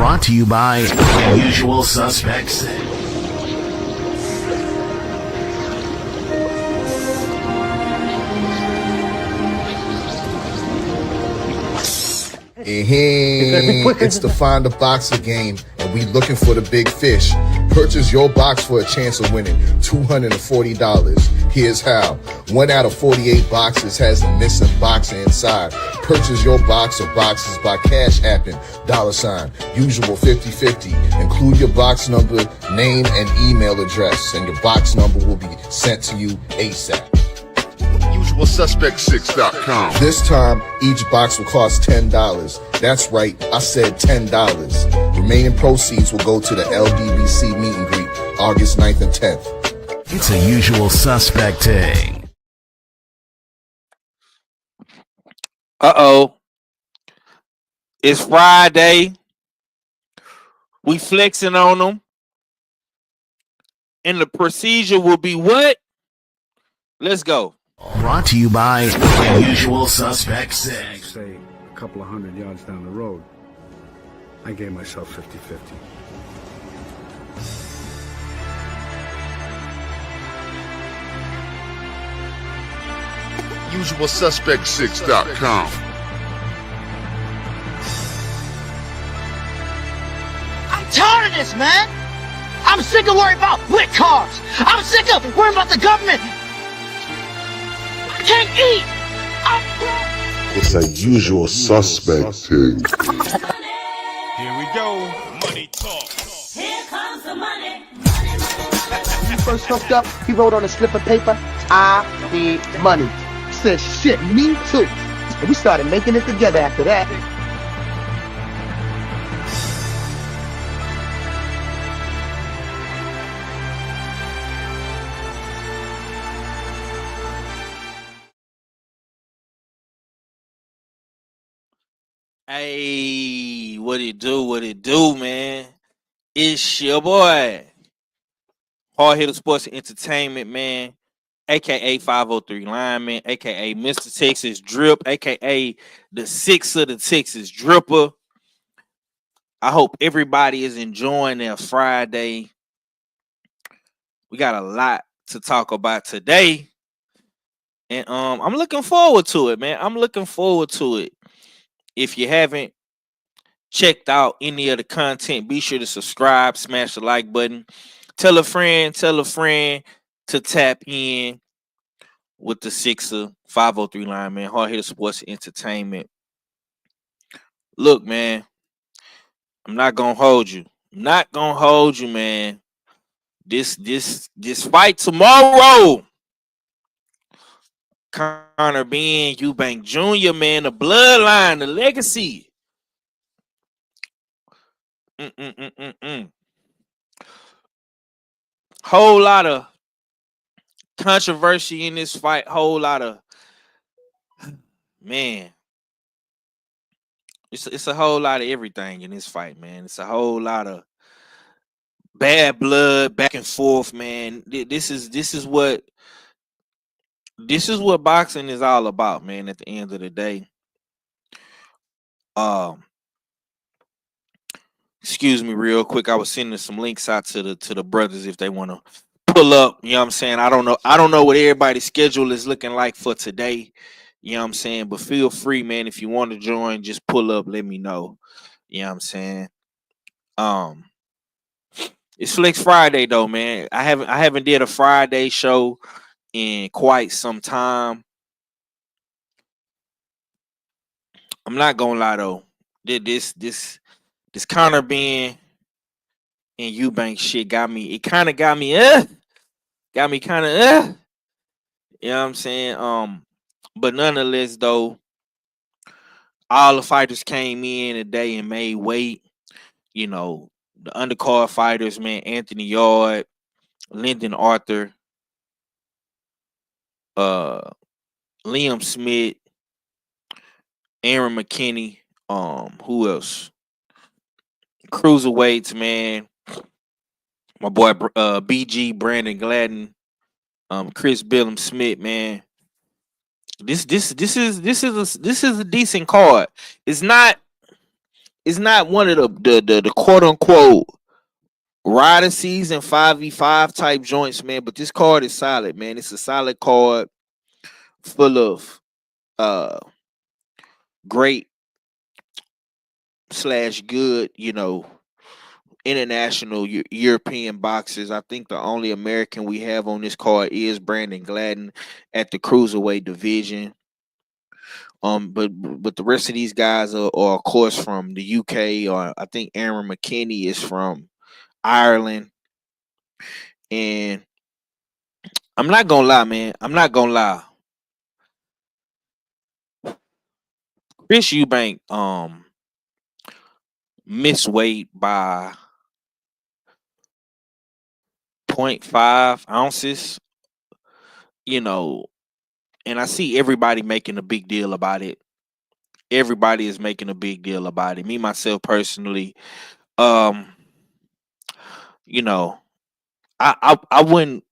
Brought to you by Usual Suspects. It's the Find a Boxer game, and we looking for the big fish. Purchase your box for a chance of winning $240. Here's how. 1 out of 48 boxes has a missing boxer inside. Purchase your box or boxes by Cash Apping, $ usual 50/50. Include your box number, name, and email address, and your box number will be sent to you ASAP. UsualSuspect6.com. This time, each box will cost $10. That's right, I said $10. Remaining proceeds will go to the LDBC meet and greet, August 9th and 10th. It's a Usual Suspect thing. Uh-oh. It's Friday. We flexing on them. And the procedure will be what? Let's go. Brought to you by Usual Suspect 6. Say a couple of 100 yards down the road, I gave myself 50-50. UsualSuspect6.com. I'm tired of this, man. I'm sick of worrying about lit cars. I'm sick of worrying about the government. I can't eat. It's a Usual Suspect thing. Here we go. Money talk. Here comes the money. When he first hooked up, he wrote on a slip of paper, I need money. I said, shit, me too. And we started making it together after that. Hey, what it do, man? It's your boy. Hard Hitter Sports and Entertainment, man. AKA 503 Lineman, AKA Mr. Texas Drip, AKA the Six of the Texas Dripper. I hope everybody is enjoying their Friday. We got a lot to talk about today. And I'm looking forward to it, man. I'm looking forward to it. If you haven't checked out any of the content, be sure to subscribe, smash the like button. Tell a friend to tap in with the Sixer 503 Lineman, Hard Hitter Sports Entertainment. Look, man, I'm not gonna hold you. Man. This fight tomorrow. Conor being Eubank Jr., man, the bloodline, the legacy. Whole lot of controversy in this fight. Whole lot of, man. It's a whole lot of everything in this fight, man. It's a whole lot of bad blood back and forth, man. This is what boxing is all about, man. At the end of the day, excuse me, real quick. I was sending some links out to the brothers if they want to pull up. You know what I'm saying? I don't know what everybody's schedule is looking like for today. You know what I'm saying? But feel free, man. If you want to join, just pull up. Let me know. You know what I'm saying? It's Flex Friday though, man. I haven't did a Friday show in quite some time. I'm not gonna lie though. This Conor being in Eubank shit got me kind of you know what I'm saying? But nonetheless though, all the fighters came in today and made weight. You know, the undercard fighters, man, Anthony Yard, Lyndon Arthur, Liam Smith, Aaron McKinney, who else? Cruiserweights, man. My boy BG Brandon Gladden, Chris Billum Smith, man. This is a decent card. It's not it's not one of the quote unquote rider season 5v5 type joints, man. But this card is solid, man. It's a solid card full of uh great slash good, international European boxers. I think the only American we have on this card is Brandon Gladden at the cruiserweight division. But the rest of these guys are of course from the UK, or I think Aaron McKinney is from Ireland. And I'm not gonna lie, man. I'm not gonna lie. Chris Eubank missed weight by 0.5 ounces, you know, and I see everybody making a big deal about it. Everybody is making a big deal about it. Me myself personally, um, you know, I wouldn't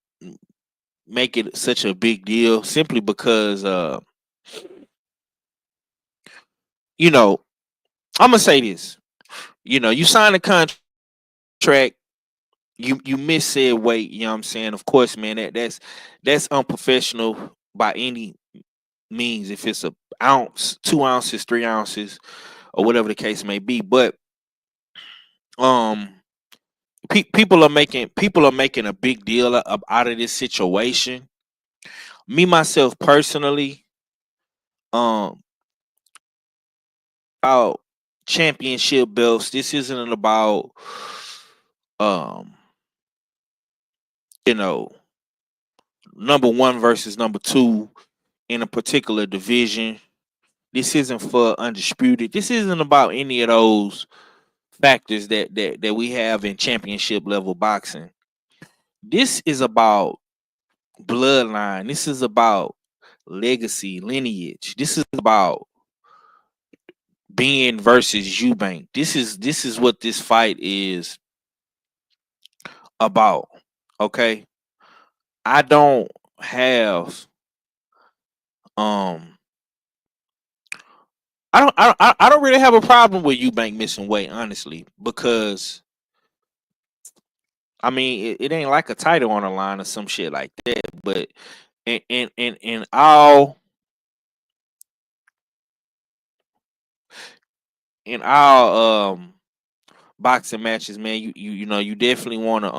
make it such a big deal simply because you know, I'm gonna say this. You sign a contract, you miss said weight, you know what I'm saying? Of course, man, that's unprofessional by any means, if it's a ounce, 2 ounces, 3 ounces, or whatever the case may be. But um people are making a big deal out of this situation. Me myself personally, um about championship belts. This isn't about um you know number one versus number two in a particular division. This isn't for undisputed. This isn't about any of those factors that we have in championship level boxing. This is about bloodline. This is about legacy, lineage. This is about Ben versus Eubank. This is what this fight is about. Okay, I don't have um I don't really have a problem with Eubank missing weight, honestly, because I mean it ain't like a title on the line or some shit like that. But in all boxing matches, man, you definitely want to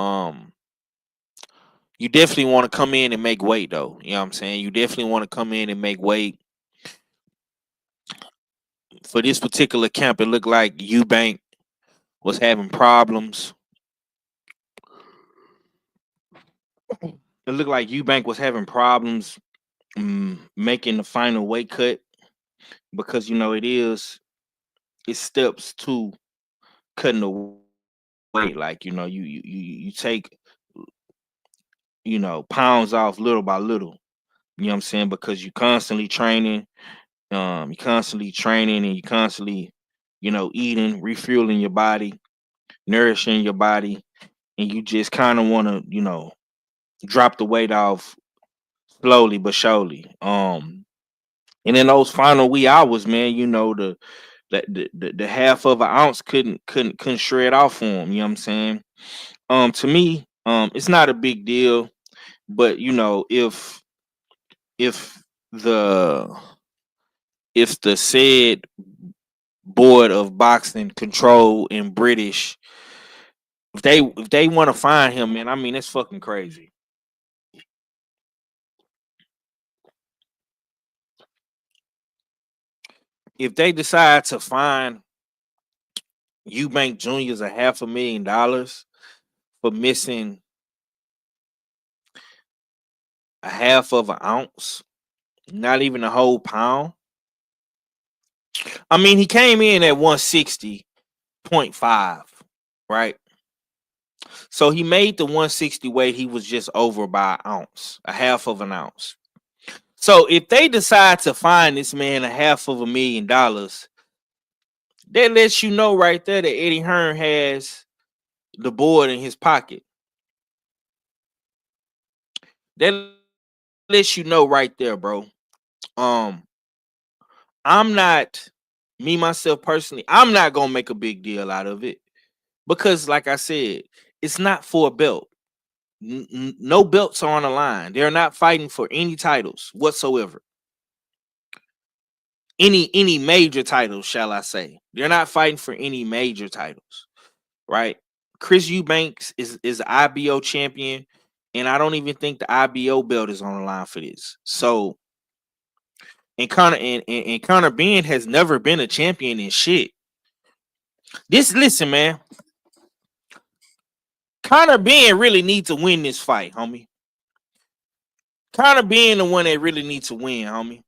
come in and make weight, though. You know what I'm saying? You definitely want to come in and make weight. For this particular camp, it looked like Eubank was having problems. It looked like Eubank was having problems making the final weight cut, because it steps to cutting the weight. Like, you take pounds off little by little. You know what I'm saying? Because you're constantly training and you constantly, eating, refueling your body, nourishing your body, and you just kind of want to, drop the weight off slowly but surely. And in those final wee hours, man, the half of an ounce couldn't shred off for him. You know what I'm saying? To me, it's not a big deal, but if the if the said board of boxing control in British, if they want to find him, man, I mean, it's fucking crazy. If they decide to fine Eubank Jr.'s $500,000 for missing a half of an ounce, not even a whole pound. I mean, he came in at 160.5, right? So he made the 160 weight. He was just over by an ounce, a half of an ounce. So if they decide to fine this man $500,000, that lets you know right there that Eddie Hearn has the board in his pocket. That lets you know right there, bro. I'm not Me myself personally, I'm not gonna make a big deal out of it because, like I said, it's not for a belt. No belts are on the line. They're not fighting for any titles whatsoever. Any major titles, shall I say? They're not fighting for any major titles, right? Chris Eubanks is the IBO champion, and I don't even think the IBO belt is on the line for this. So, and Conor Ben has never been a champion in shit. Listen, man. Conor Ben really needs to win this fight, homie. Conor Ben the one that really needs to win, homie.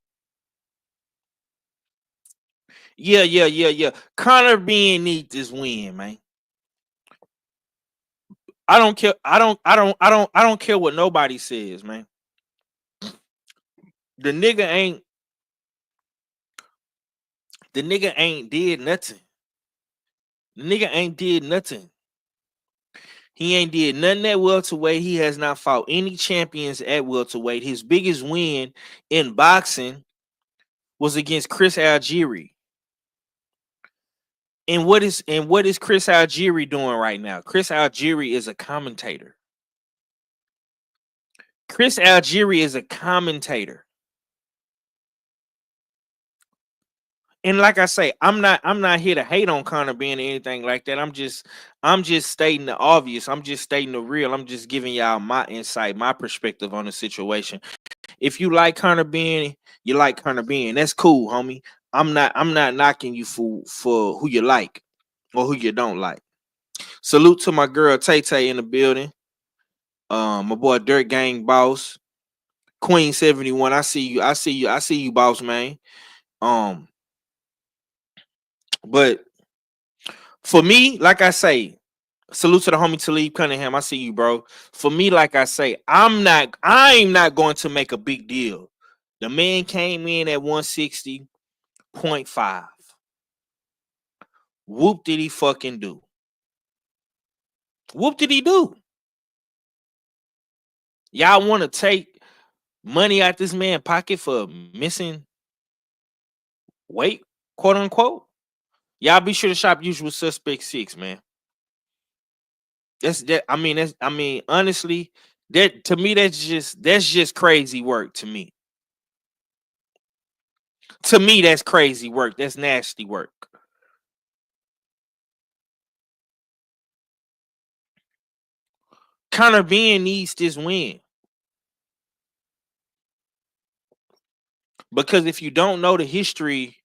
Yeah. Conor Ben needs this win, man. I don't care. I don't care what nobody says, man. The nigga ain't did nothing. The nigga ain't did nothing. He ain't did nothing at welterweight. He has not fought any champions at welterweight. His biggest win in boxing was against Chris Algieri. And what is Chris Algieri doing right now? Chris Algieri is a commentator. Chris Algieri is a commentator. And like I say, I'm not here to hate on Conor Ben or anything like that. I'm just stating the obvious. I'm just stating the real. I'm just giving y'all my insight, my perspective on the situation. If you like Conor Ben, you like Conor Ben. That's cool, homie. I'm not knocking you for who you like or who you don't like. Salute to my girl Tay Tay in the building. My boy Dirt Gang Boss. Queen 71. I see you, boss man. But for me, like I say, salute to the homie Talib Cunningham. I see you, bro. For me, like I say, I'm not going to make a big deal. The man came in at 160.5. Whoop did he fucking do? Whoop did he do? Y'all want to take money out this man's pocket for missing weight, quote unquote? Y'all be sure to shop Usual Suspect 6, man. Honestly, that to me, that's just crazy work to me. To me, that's crazy work. That's nasty work. Conor Ben needs this win. Because if you don't know the history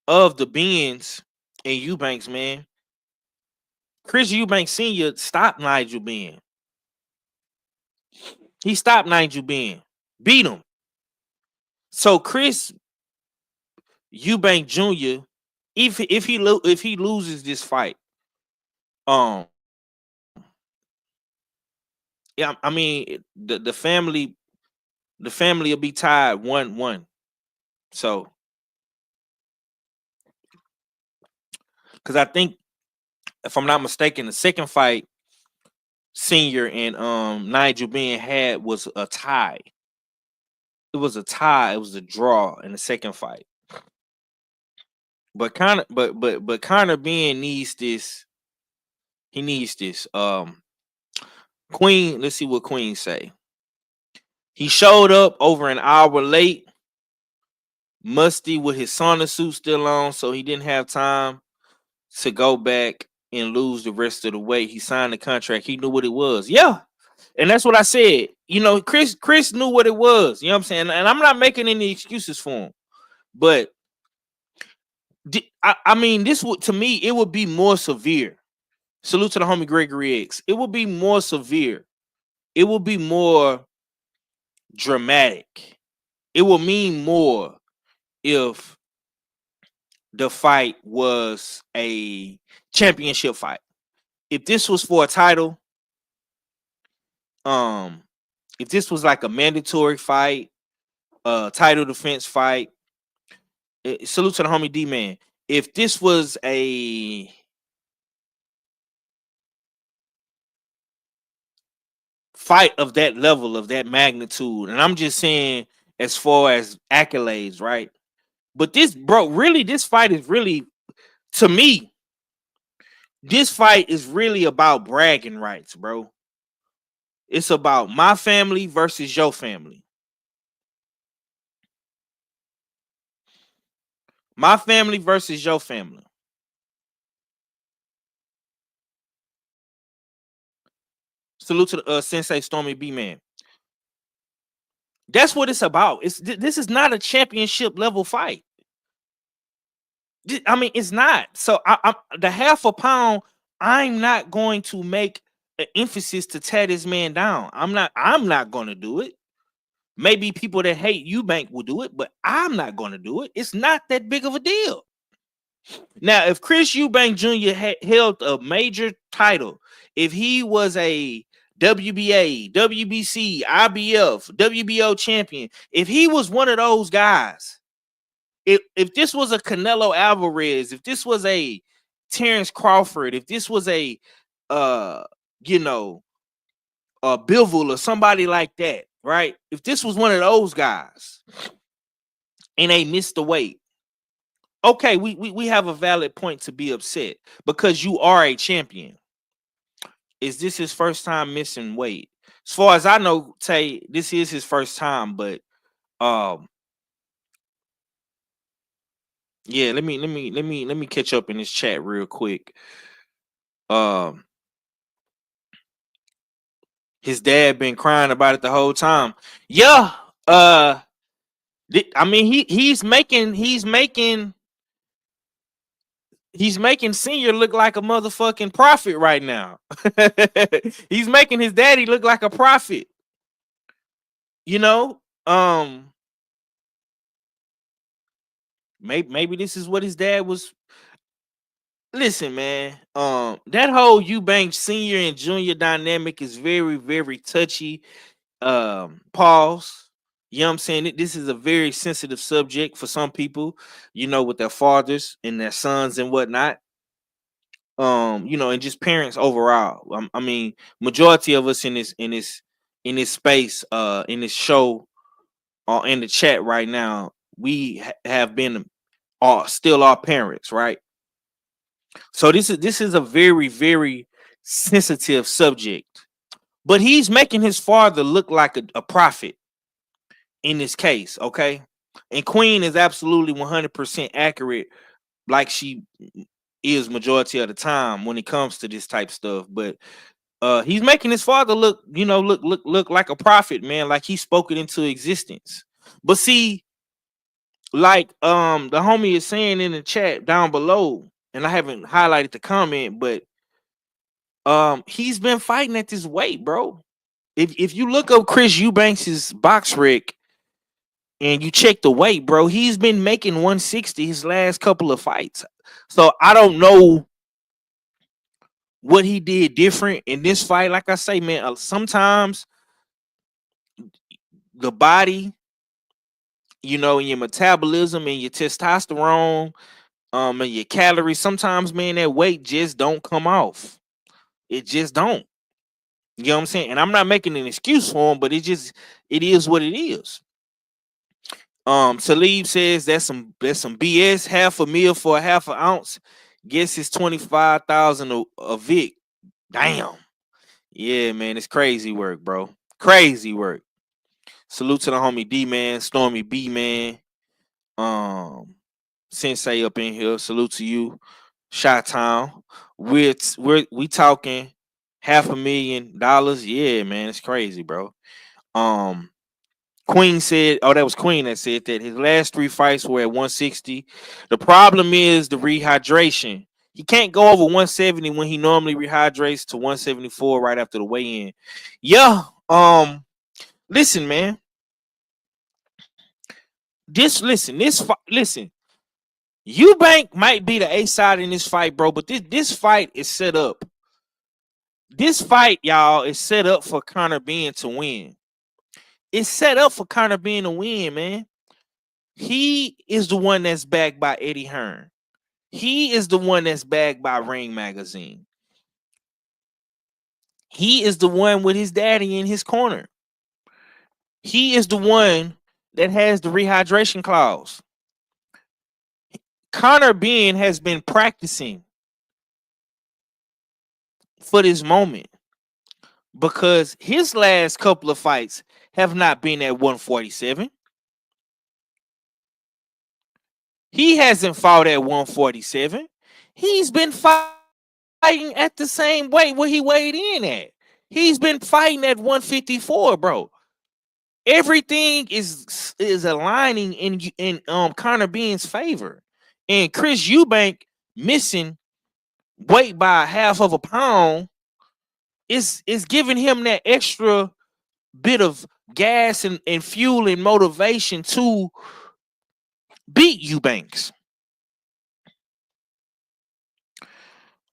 of the Bens and Eubanks, man, Chris Eubank Sr. stopped Nigel Ben. He stopped Nigel Ben. Beat him. So Chris Eubank Jr., if he loses this fight, yeah, I mean the family will be tied 1-1. So, because I think, if I'm not mistaken, the second fight Senior and Nigel Ben had was a tie. It was a tie. It was a draw in the second fight. But Conor Ben needs this. He needs this. Queen, let's see what Queen say. He showed up over an hour late, musty with his sauna suit still on, so he didn't have time to go back and lose the rest of the weight. He signed the contract. He knew what it was. Yeah. And that's what I said. You know, Chris knew what it was. You know what I'm saying? And I'm not making any excuses for him. But I mean, this would, to me, it would be more severe. Salute to the homie Gregory X. It would be more severe. It will be more dramatic. It will mean more if the fight was a championship fight. If this was for a title, if this was like a mandatory fight, title defense fight, salute to the homie D-Man. If this was a fight of that level, of that magnitude, and I'm just saying as far as accolades, right? But this, bro, really, this fight is really, to me, this fight is really about bragging rights, bro. It's about my family versus your family. My family versus your family. Salute to the Sensei Stormy B Man. That's what it's about. This is not a championship level fight. I mean, it's not. So I'm the half a pound. I'm not going to make an emphasis to tear this man down. I'm not going to do it. Maybe people that hate Eubank will do it, but I'm not going to do it. It's not that big of a deal. Now, if Chris Eubank Jr. held a major title, if he was a WBA, WBC, IBF, WBO champion, if he was one of those guys, if this was a Canelo Alvarez, if this was a Terrence Crawford, if this was a Bivol or somebody like that, right? If this was one of those guys and they missed the weight, okay, we have a valid point to be upset because you are a champion. Is this his first time missing weight? As far as I know, Tay, this is his first time, but yeah, let me catch up in this chat real quick. His dad been crying about it the whole time. Yeah, I mean he's making Senior look like a motherfucking prophet right now. He's making his daddy look like a prophet. You know, maybe this is what his dad was. Listen, man, that whole Eubank Senior and Junior dynamic is very, very touchy. Pause. You know what I'm saying? This is a very sensitive subject for some people, with their fathers and their sons and whatnot. And just parents overall. I mean, majority of us in this space, in this show, or in the chat right now, we have been still our parents, right? So this is a very, very sensitive subject. But he's making his father look like a prophet in this case, okay? And Queen is absolutely 100% accurate, like she is majority of the time when it comes to this type stuff. But he's making his father look like a prophet, man, like he spoke it into existence. But see, like the homie is saying in the chat down below, and I haven't highlighted the comment, but he's been fighting at this weight, bro. If you look up Chris Eubanks' box rec and you check the weight, bro, he's been making 160 his last couple of fights. So I don't know what he did different in this fight. Like I say, man, sometimes the body, and your metabolism and your testosterone, and your calories, sometimes, man, that weight just don't come off. It just don't. You know what I'm saying? And I'm not making an excuse for him, but it is what it is. Talib says that's some BS. Half a meal for a half an ounce. Guess it's 25,000 a Vic. Damn. Yeah, man, it's crazy work, bro. Crazy work. Salute to the homie D man, Stormy B man. Sensei up in here. Salute to you. Shot Town. We talking $500,000. Yeah, man, it's crazy, bro. Queen said, that was Queen that said that his last 3 fights were at 160. The problem is the rehydration. He can't go over 170 when he normally rehydrates to 174 right after the weigh-in. Yeah. Listen, man. Listen. Eubank might be the A side in this fight, bro, but this fight is set up. This fight, y'all, is set up for Conor being to win. It's set up for Conor being a win, man. He is the one that's backed by Eddie Hearn. He is the one that's backed by Ring Magazine. He is the one with his daddy in his corner. He is the one that has the rehydration clause. Conor Ben has been practicing for this moment because his last couple of fights have not been at 147. He hasn't fought at 147. He's been fighting at the same weight where he weighed in at. He's been fighting at 154, bro. Everything is aligning in Conor Ben's favor. And Chris Eubank missing weight by half of a pound is giving him that extra bit of gas and fuel and motivation to beat Eubanks.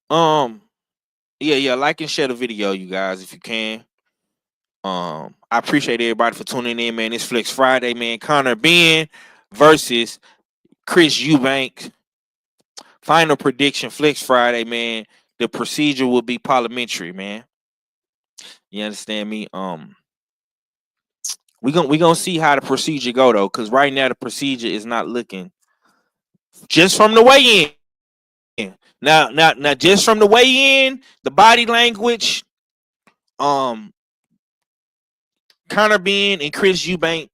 Yeah, like and share the video, you guys, if you can. I appreciate everybody for tuning in, man. It's Flex Friday, man. Conor Ben versus Chris Eubank. Final prediction, Flex Friday, man. The procedure will be parliamentary, man. You understand me? We gonna see how the procedure go though, because right now the procedure is not looking just from the weigh in. Now, just from the weigh in, the body language, Conor Ben and Chris Eubank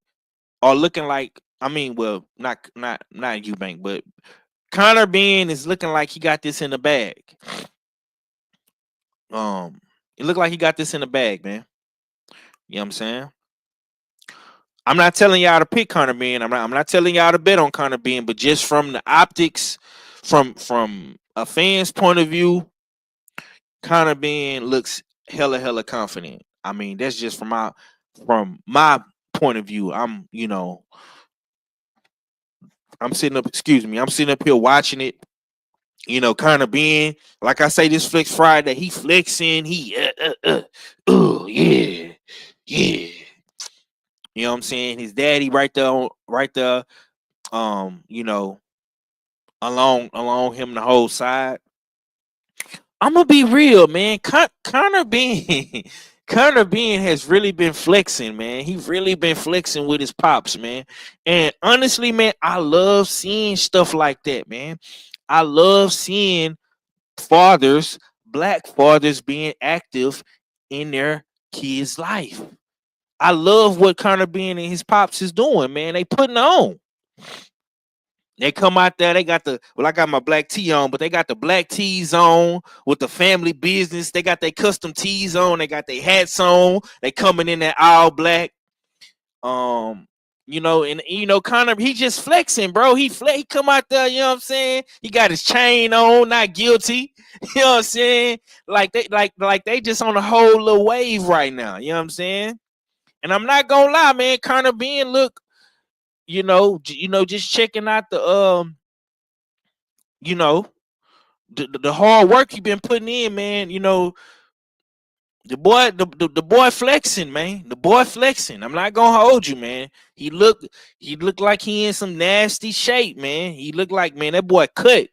are looking like. I mean, well, not Eubank, but Conor Ben is looking like he got this in the bag. It looked like he got this in the bag, man. You know what I'm saying? I'm not telling y'all to pick Conor Ben. I'm not telling y'all to bet on Conor Ben, but just from the optics, from a fan's point of view, Conor Ben looks hella confident. I mean, that's just from my point of view. I'm sitting up here watching it. Conor Ben, like I say, this Flex Friday, he flexing, yeah. You know what I'm saying? His daddy right there, along him the whole side. I'm gonna be real, man. Conor Ben has really been flexing, man. He's really been flexing with his pops, man. And honestly, man, I love seeing stuff like that, man. I love seeing black fathers being active in their kids' life. I love what Conor Ben and his pops is doing, man. They putting on. They come out there, I got my black tee on, but they got the black tees on with the family business. They got their custom tees on. They got their hats on. They coming in that all black. Conor, he just flexing, bro. He come out there, you know what I'm saying? He got his chain on, not guilty. You know what I'm saying? Like they just on a whole little wave right now. You know what I'm saying? And I'm not gonna lie, man. Conor Ben look, just checking out the the hard work he been putting in, man. The boy flexing, man. The boy flexing. I'm not gonna hold you, man. He looked like he in some nasty shape, man. He looked like, man, that boy cut.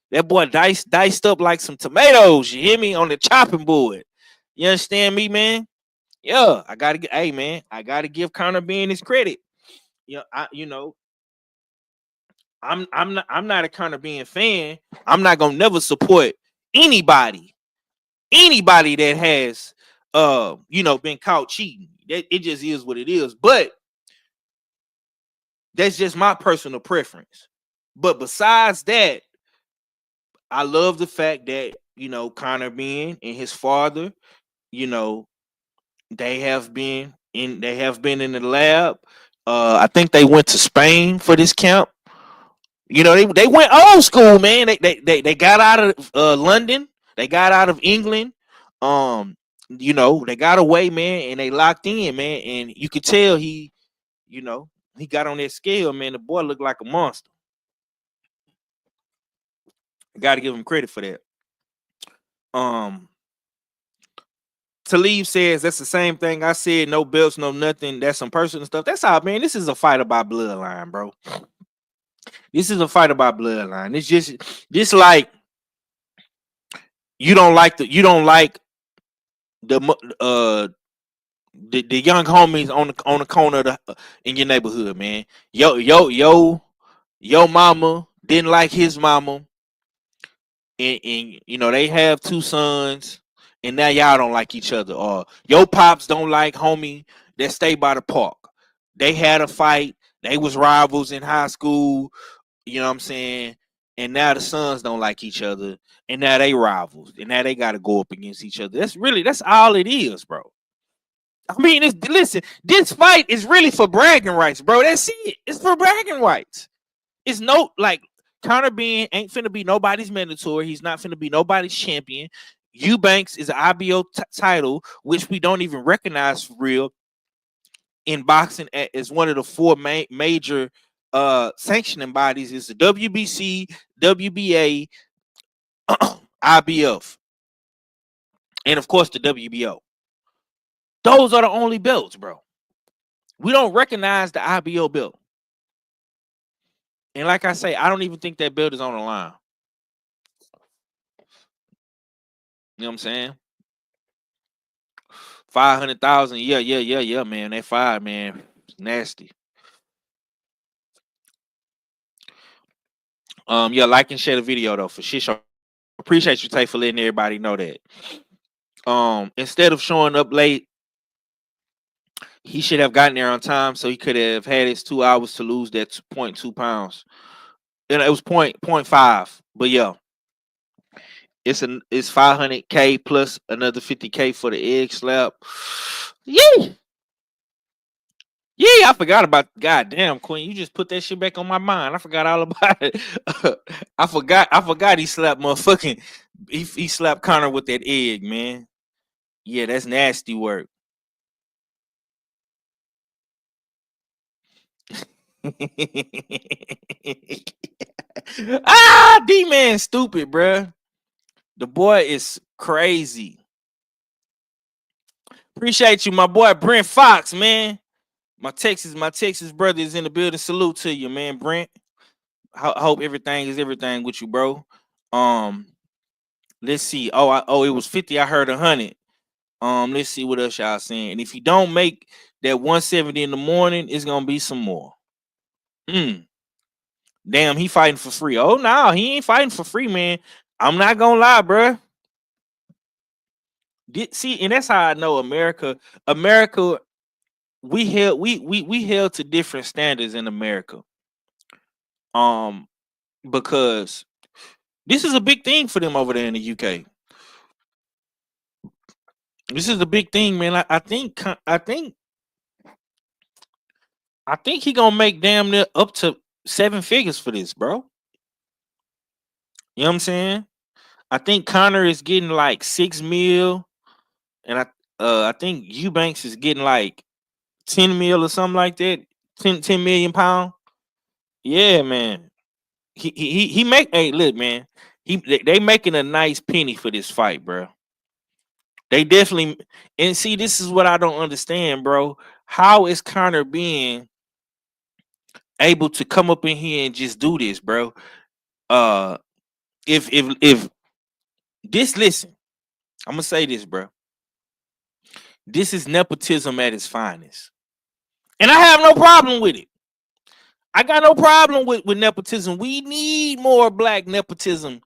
That boy diced up like some tomatoes. You hear me? On the chopping board. You understand me, man? Yeah, I gotta give Conor Ben his credit. I'm not a Conor Ben fan. I'm not gonna never support anybody that has been caught cheating. It just is what it is. But that's just my personal preference. But besides that, I love the fact that Conor Ben and his father, they have been in the lab. I think they went to Spain for this camp. They went old school, man. They got out of London. They got out of England. They got away, man, and they locked in, man. And you could tell he got on that scale, man. The boy looked like a monster. I got to give him credit for that. Talib says that's the same thing I said. No belts, no nothing. That's some personal stuff. That's how, man. This is a fight about bloodline, bro. This is a fight about bloodline. It's just like you don't like the young homies on the corner in your neighborhood, man. Yo mama didn't like his mama, and you know they have 2 sons, and now y'all don't like each other, or your pops don't like homie that stay by the park. They had a fight. They was rivals in high school. You know what I'm saying? And now the sons don't like each other, and now they rivals, and now they got to go up against each other. That's all it is, bro. I mean, listen, this fight is really for bragging rights, bro. That's it. It's for bragging rights. It's no like Conor being ain't finna be nobody's mentor. He's not finna be nobody's champion. Eubanks is an IBO title, which we don't even recognize for real in boxing as one of the 4 major sanctioning bodies. Is the WBC, WBA, IBF, and of course the WBO. Those are the only belts, bro. We don't recognize the IBO belt. And like I say, I don't even think that belt is on the line. You know what I'm saying? 500,000. Yeah, man. That 5, man. Nasty. Yeah, like and share the video though for shit show. Appreciate you, Tay, for letting everybody know that. Instead of showing up late, he should have gotten there on time so he could have had his 2 hours to lose that 0.2 pounds. And it was 0.5. But yeah, it's 500K plus another 50K for the egg slap. Yeah. Yeah, I forgot about goddamn Queen. You just put that shit back on my mind. I forgot all about it. I forgot he slapped motherfucking he slapped Conor with that egg, man. Yeah, that's nasty work. D-Man stupid, bruh. The boy is crazy. Appreciate you, my boy Brent Fox, man. My Texas brother is in the building. Salute to you, man, Brent. I hope everything is everything with you, bro. Let's see. It was 50. I heard 100. Let's see what else y'all saying. And if you don't make that 170 in the morning, it's gonna be some more. Damn, he fighting for free. Oh no, he ain't fighting for free, man. I'm not gonna lie, bro. See, and that's how I know America. We held to different standards in America. Because this is a big thing for them over there in the UK. This is a big thing, man. I think he gonna make damn near up to 7 figures for this, bro. You know what I'm saying? I think Conor is getting like 6 mil, and I think Eubanks is getting like 10 mil or something like that. 10 million pound. Yeah, man. He make hey look, man. They making a nice penny for this fight, bro. They definitely, and see, this is what I don't understand, bro. How is Conor being able to come up in here and just do this, bro? If this, listen, I'm gonna say this, bro. This is nepotism at its finest, and I have no problem with it. I got no problem with nepotism. We need more black nepotism.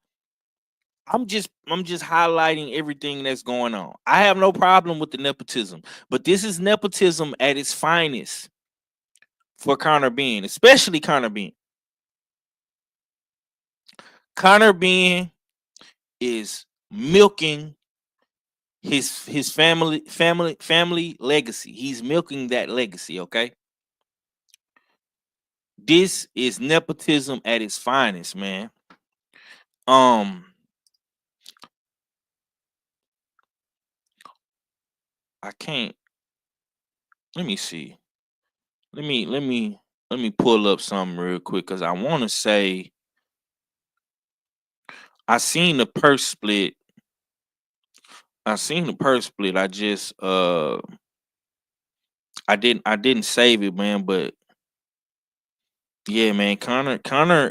I'm just highlighting everything that's going on. I have no problem with the nepotism, but this is nepotism at its finest for Conor Benn, especially Conor Benn. Conor Benn is milking his family legacy. He's milking that legacy, okay? This is nepotism at its finest, man. I can't. Let me see. Let me pull up something real quick because I want to say I seen the purse split. I just I didn't save it, man, but yeah, man, Conor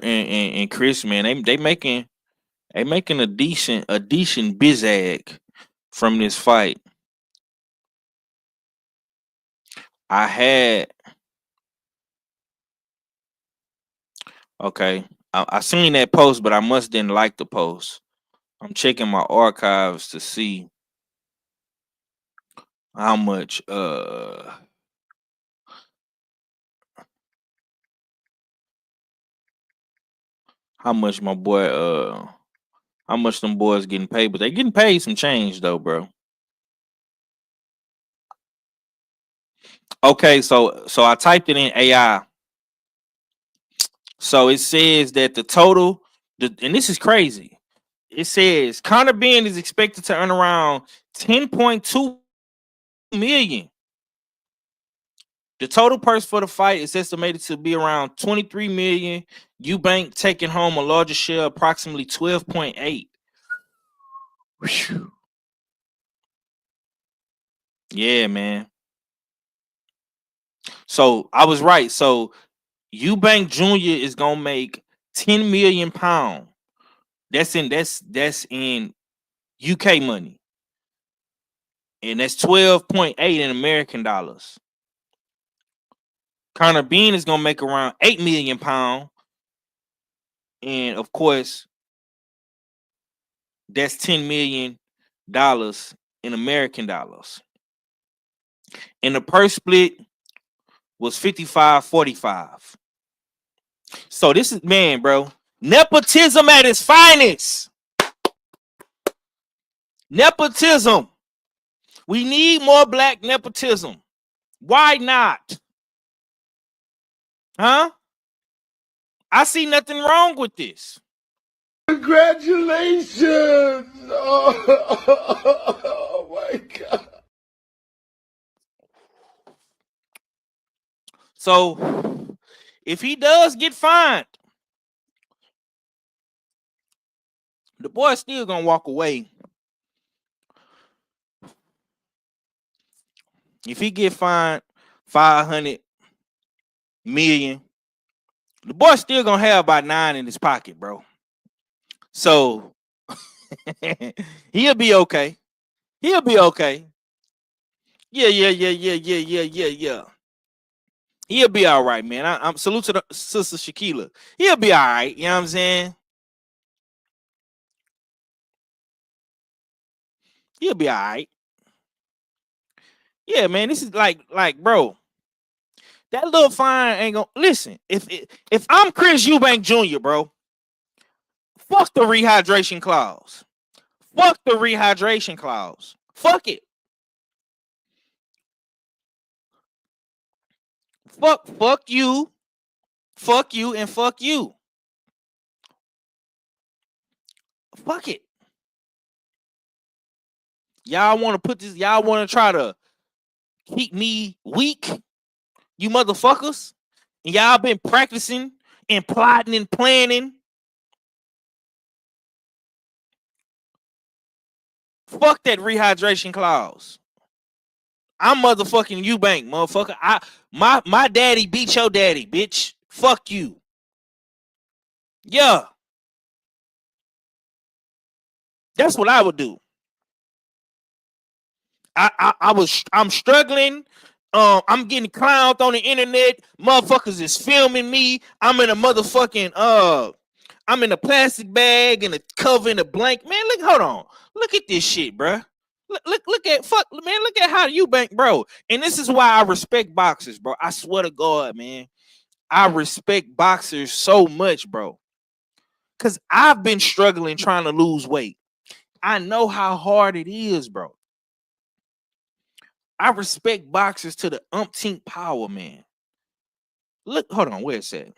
and Chris, man, they making a decent bizag from this fight. I had okay. I seen that post, but I must didn't like the post. I'm checking my archives to see how much my boy how much them boys getting paid, but they getting paid some change though, bro. Okay, so I typed it in AI. So it says that the total, and this is crazy. It says Conor Ben is expected to earn around 10.2 million. The total purse for the fight is estimated to be around 23 million. Eubank taking home a larger share, approximately 12.8. Yeah, man. So I was right. So Eubank Jr. is gonna make 10 million pounds. That's in UK money. And that's 12.8 in American dollars. Conor Bean is gonna make around 8 million pounds. And of course, that's $10 million in American dollars. And the purse split was 55-45. So this is, man, bro, nepotism at its finest. Nepotism. We need more black nepotism. Why not? Huh? I see nothing wrong with this. Congratulations! Oh my God. So if he does get fined, the boy's still gonna walk away. If he get fined 500 million, the boy's still gonna have about 9 in his pocket, bro. So he'll be okay. He'll be okay. Yeah. He'll be all right, man. I'm salute to the sister Shaquila. He'll be all right. You know what I'm saying? He'll be all right. Yeah, man. This is like, bro. That little fine ain't gonna listen. If I'm Chris Eubank Jr., bro, fuck the rehydration clause. Fuck the rehydration clause. Fuck it. Fuck you. Fuck you and fuck you. Fuck it. Y'all want to put this, y'all want to try to keep me weak, you motherfuckers. And y'all been practicing and plotting and planning. Fuck that rehydration clause. I'm motherfucking Eubank, motherfucker. My daddy beat your daddy, bitch. Fuck you. Yeah. That's what I would do. I'm struggling. I'm getting clowned on the internet. Motherfuckers is filming me. I'm in a motherfucking I'm in a plastic bag and a cover in a blank. Man, look, hold on. Look at this shit, bro. Look at look at how Eubank, bro. And this is why I respect boxers, bro. I swear to God, man. I respect boxers so much, bro. Cause I've been struggling trying to lose weight. I know how hard it is, bro. I respect boxers to the umpteenth power, man. Look, hold on, where it's at?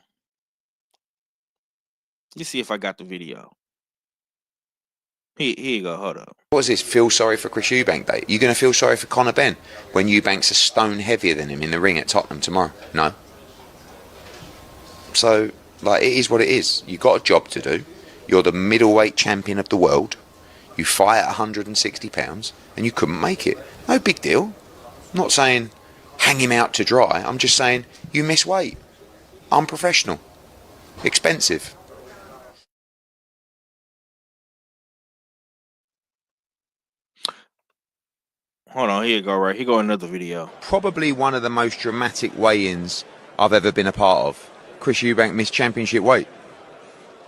Let's see if I got the video. Here you go, hold up. What is this? Feel sorry for Chris Eubank Day? You're going to feel sorry for Conor Ben when Eubank's a stone heavier than him in the ring at Tottenham tomorrow? No. So, like, it is what it is. You've got a job to do. You're the middleweight champion of the world. You fight at 160 pounds and you couldn't make it. No big deal. I'm not saying hang him out to dry. I'm just saying you miss weight. Unprofessional. Expensive. Hold on, here you go, right? Here go another video. Probably one of the most dramatic weigh-ins I've ever been a part of. Chris Eubank missed championship weight.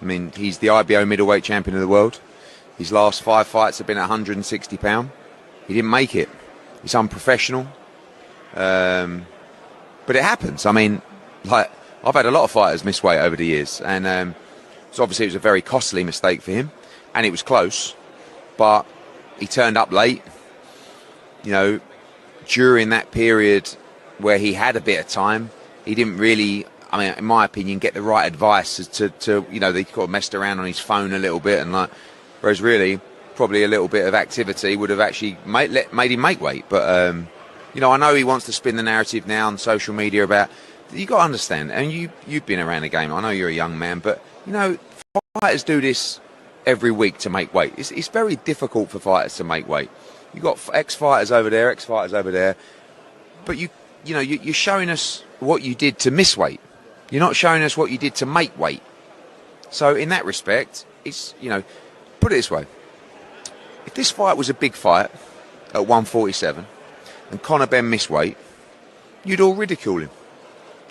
I mean, he's the IBO middleweight champion of the world. His last 5 fights have been at £160. He didn't make it. It's unprofessional. But it happens. I mean, like, I've had a lot of fighters miss weight over the years, and so obviously it was a very costly mistake for him, and it was close, but he turned up late. You know, during that period where he had a bit of time, he didn't really, I mean, in my opinion, get the right advice as to you know, they got messed around on his phone a little bit, and like, whereas really, probably a little bit of activity would have actually made him make weight. But you know, I know he wants to spin the narrative now on social media about. You got to understand, and you've been around the game. I know you're a young man, but you know, fighters do this every week to make weight. It's very difficult for fighters to make weight. You got ex-fighters over there, but you're showing us what you did to miss weight. You're not showing us what you did to make weight. So in that respect, it's, you know, put it this way: if this fight was a big fight at 147 and Conor Ben missed weight, you'd all ridicule him.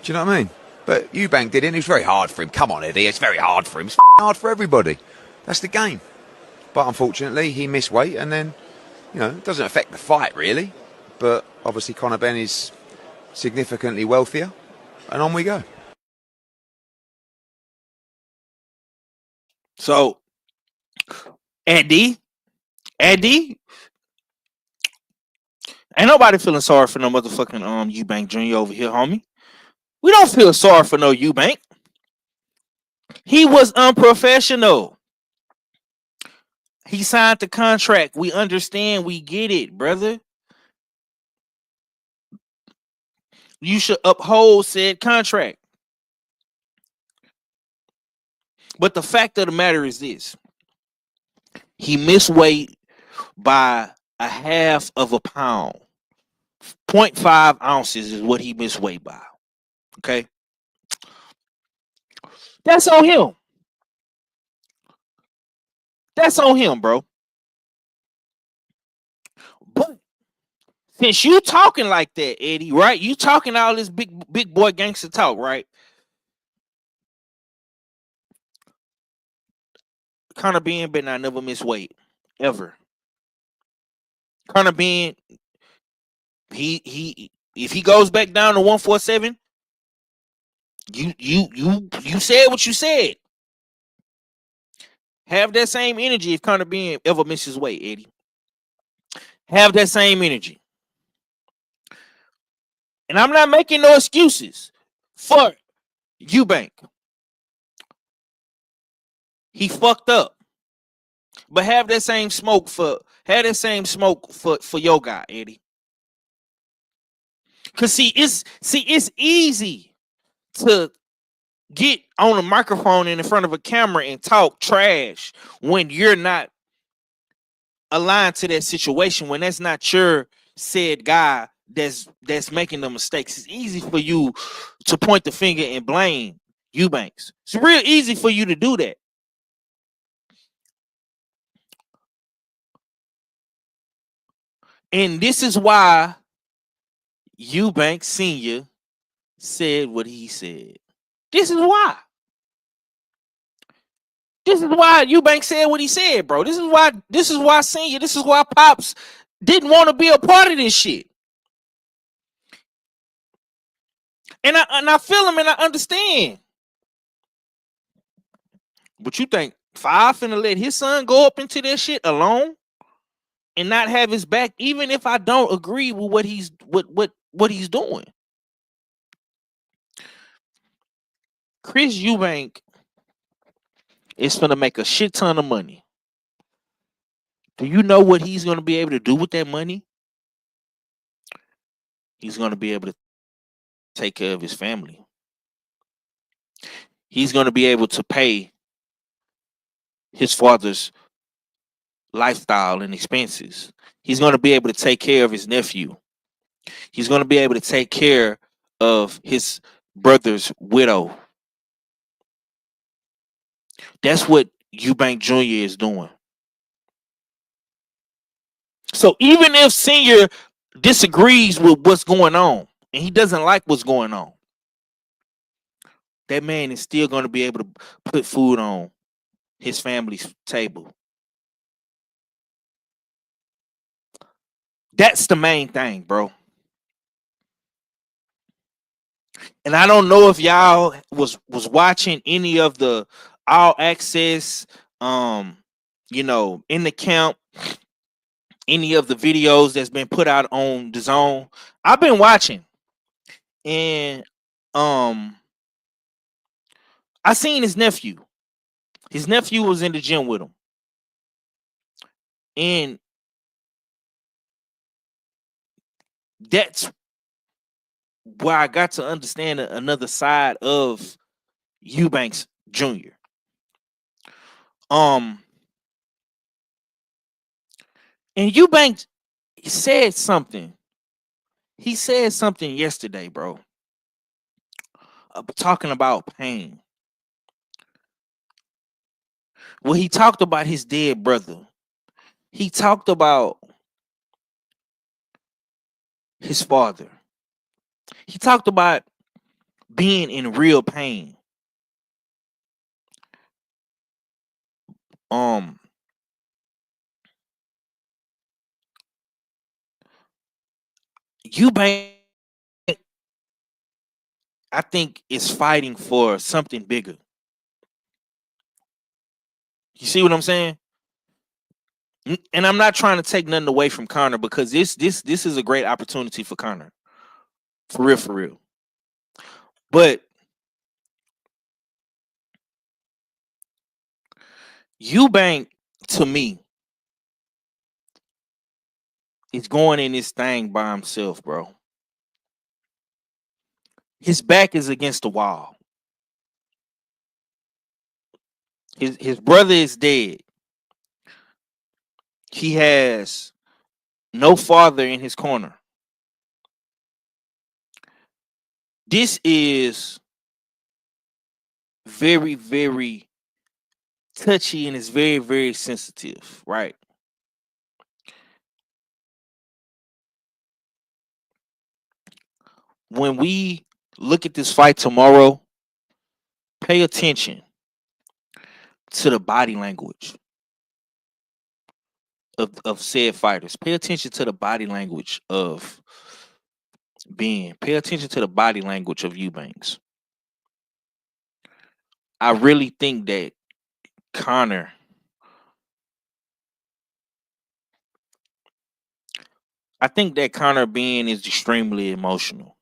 Do you know what I mean? But Eubank did it, and it was very hard for him. Come on, Eddie, it's very hard for him. It's hard for everybody. That's the game. But unfortunately, he missed weight, and then, you know, it doesn't affect the fight really. But obviously, Conor Ben is significantly wealthier, and on we go. So, Eddie, ain't nobody feeling sorry for no motherfucking Eubank Jr. over here, homie. We don't feel sorry for no Eubank. He was unprofessional. He signed the contract. We understand. We get it, brother. You should uphold said contract. But the fact of the matter is this. He missed weight by a half of a pound. 0.5 ounces is what he missed weight by. Okay? That's on him. That's on him, bro. But since you talking like that, Eddie, right? You talking all this big boy gangster talk, right? Conor Ben better not never miss weight. Ever. Conor Ben, he if he goes back down to 147, you said what you said. Have that same energy if Conor Ben ever misses weight, Eddie. Have that same energy. And I'm not making no excuses for Eubank. He fucked up. But have that same smoke for your guy, Eddie. Cause it's easy to get on a microphone and in front of a camera and talk trash when you're not aligned to that situation, when that's not your said guy that's making the mistakes. It's easy for you to point the finger and blame Eubanks. It's real easy for you to do that. And this is why Eubank Sr. said what he said. This is why. This is why Eubank said what he said, bro. This is why Senior, this is why Pops didn't want to be a part of this shit. And I feel him and I understand. But you think Five finna let his son go up into that shit alone and not have his back, even if I don't agree with what he's doing? Chris Eubank is gonna make a shit ton of money. Do you know what he's gonna be able to do with that money? He's gonna be able to take care of his family. He's gonna be able to pay his father's lifestyle and expenses. He's gonna be able to take care of his nephew. He's gonna be able to take care of his brother's widow. That's what Eubank Jr. is doing. So even if Senior disagrees with what's going on and he doesn't like what's going on, that man is still going to be able to put food on his family's table. That's the main thing, bro. And I don't know if y'all was watching any of the all access, in the camp, any of the videos that's been put out on the zone. I've been watching, and I seen his nephew. His nephew was in the gym with him, and that's where I got to understand another side of Eubanks Jr. And Eubanks said something. He said something yesterday, bro, talking about pain. Well, he talked about his dead brother. He talked about his father. He talked about being in real pain. Eubank, I think, is fighting for something bigger. You see what I'm saying? And I'm not trying to take nothing away from Conor, because this is a great opportunity for Conor. For real, for real. But Eubank, to me, is going in this thing by himself, bro. His back is against the wall. His brother is dead. He has no father in his corner. This is very, very touchy, and it's very, very sensitive, right? When we look at this fight tomorrow, pay attention to the body language of said fighters. Pay attention to the body language of Ben. Pay attention to the body language of Eubanks. I really think that Conor, Ben is extremely emotional.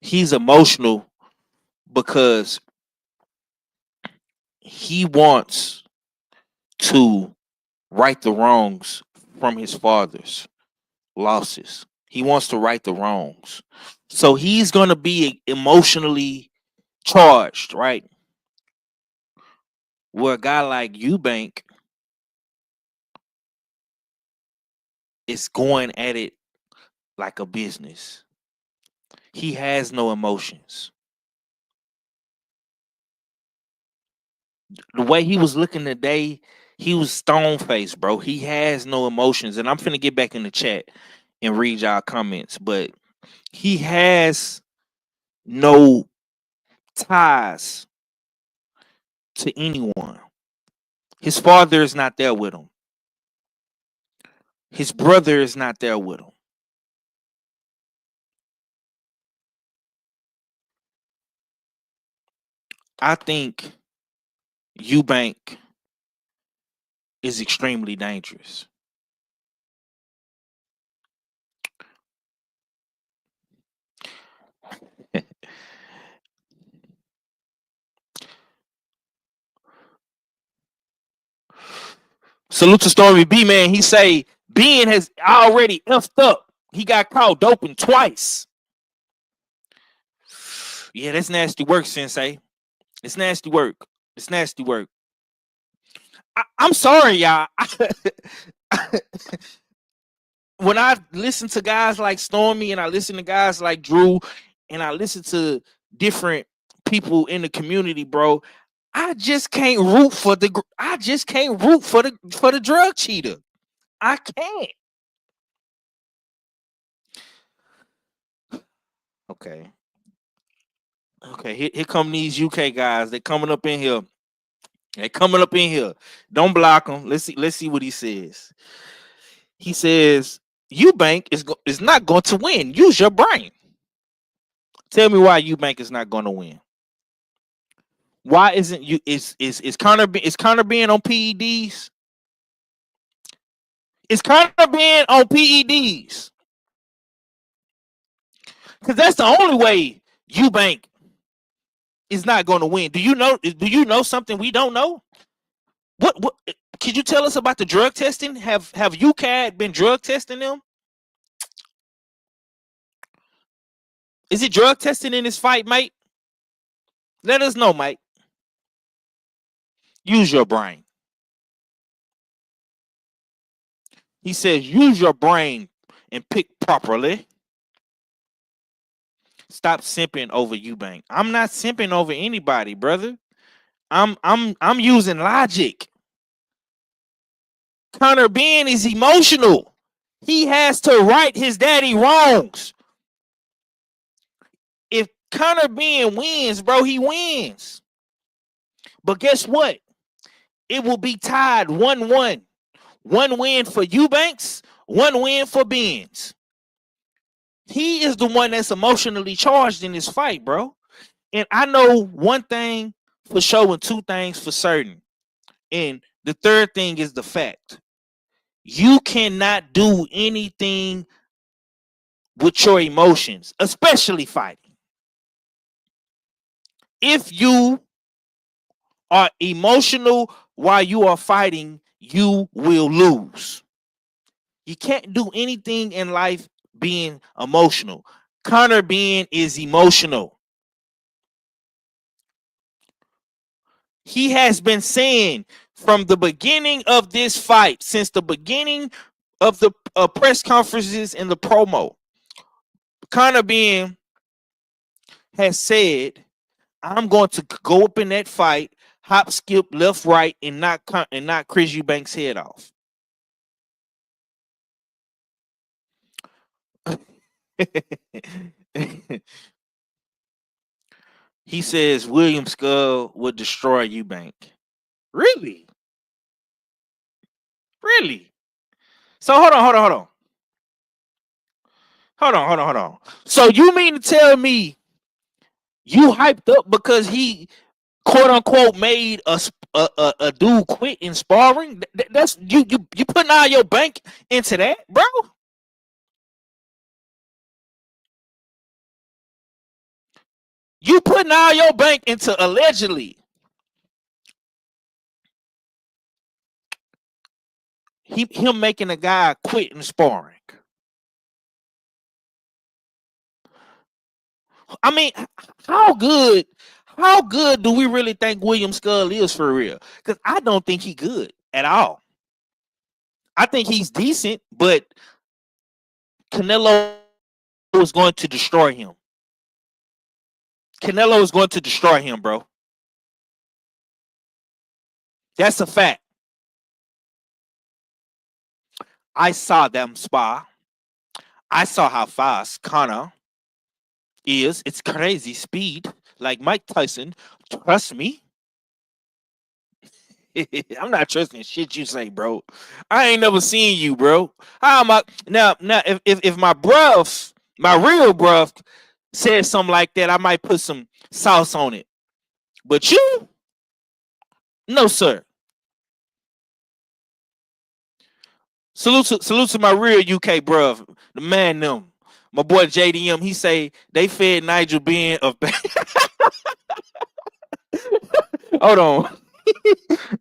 He's emotional because he wants to right the wrongs from his father's losses. He wants to right the wrongs. So he's going to be emotionally charged, right? Where a guy like Eubank is going at it like a business. He has no emotions. The way he was looking today, he was stone faced, bro. He has no emotions. And I'm finna get back in the chat and read y'all comments, but he has no ties to anyone. His father is not there with him. His brother is not there with him. I think Eubank is extremely dangerous. Salute to Stormy B, man. He say Ben has already effed up. He got caught doping twice. Yeah, that's nasty work, Sensei. It's nasty work. It's nasty work. I'm sorry, y'all. When I listen to guys like Stormy, and I listen to guys like Drew, and I listen to different people in the community, bro, I just can't root for the drug cheater. I can't. Okay. Okay, here come these UK guys. They're coming up in here. They're coming up in here. Don't block them. Let's see what he says. He says Eubank is not going to win. Use your brain. Tell me why Eubank is not going to win. Why isn't you? Is Conor being on PEDs? Is Conor being on PEDs? Because that's the only way Eubank is not going to win. Do you know something we don't know? What could you tell us about the drug testing? Have UCAD been drug testing them? Is it drug testing in this fight, mate? Let us know, mate. Use your brain. He says, use your brain and pick properly. Stop simping over Eubank. I'm not simping over anybody, brother. I'm using logic. Conor Ben is emotional. He has to right his daddy wrongs. If Conor Ben wins, bro, he wins. But guess what? It will be tied 1-1. One win for Eubanks, one win for Benz. He is the one that's emotionally charged in this fight, bro. And I know one thing for sure and two things for certain. And the third thing is the fact. You cannot do anything with your emotions, especially fighting. If you are emotional while you are fighting, you will lose. You can't do anything in life being emotional. Conor Ben is emotional. He has been saying from the beginning of this fight, since the beginning of the press conferences and the promo, Conor Ben has said, I'm going to go up in that fight, hop, skip, left, right, and knock Chris Eubank's head off. He says William Skull would destroy Eubank. Really? Really? So hold on. So you mean to tell me you hyped up because he quote unquote made a dude quit in sparring? That's you putting all your bank into that, bro? You putting all your bank into allegedly him making a guy quit in sparring. I mean, how good do we really think William Skull is for real? Because I don't think he's good at all. I think he's decent, but Canelo is going to destroy him. Canelo is going to destroy him, bro. That's a fact. I saw them spar. I saw how fast Conor is. It's crazy speed, like Mike Tyson. Trust me. I'm not trusting shit you say, bro. I ain't never seen you, bro. How am I now? If my bruv, my real bruv, said something like that, I might put some sauce on it. But you, no, sir. Salute to my real UK bruv, the man them. My boy JDM, he say they fed Nigel Ben of. Hold on.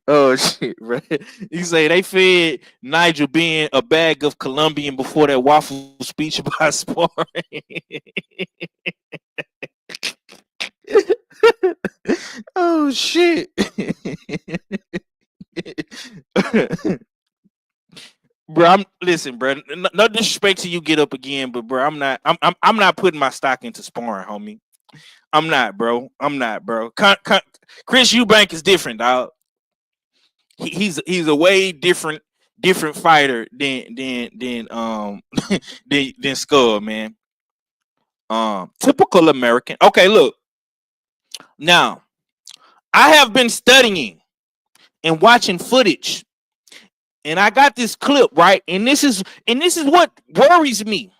Oh shit, bro. You say they fed Nigel Ben a bag of Colombian before that waffle speech about sparring. Oh shit. Bro, listen, bro. No disrespect to you get up again, but bro, I'm not putting my stock into sparring, homie. I'm not, bro. Chris Eubank is different, dog. He's a way different fighter than than Skull, man. Typical American. Okay, look. Now, I have been studying and watching footage, and I got this clip, right? And this is what worries me.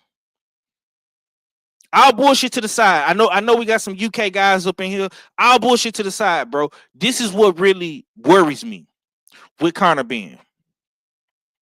I'll bullshit to the side. I know we got some UK guys up in here. I'll bullshit to the side, bro. This is what really worries me with Conor Benn.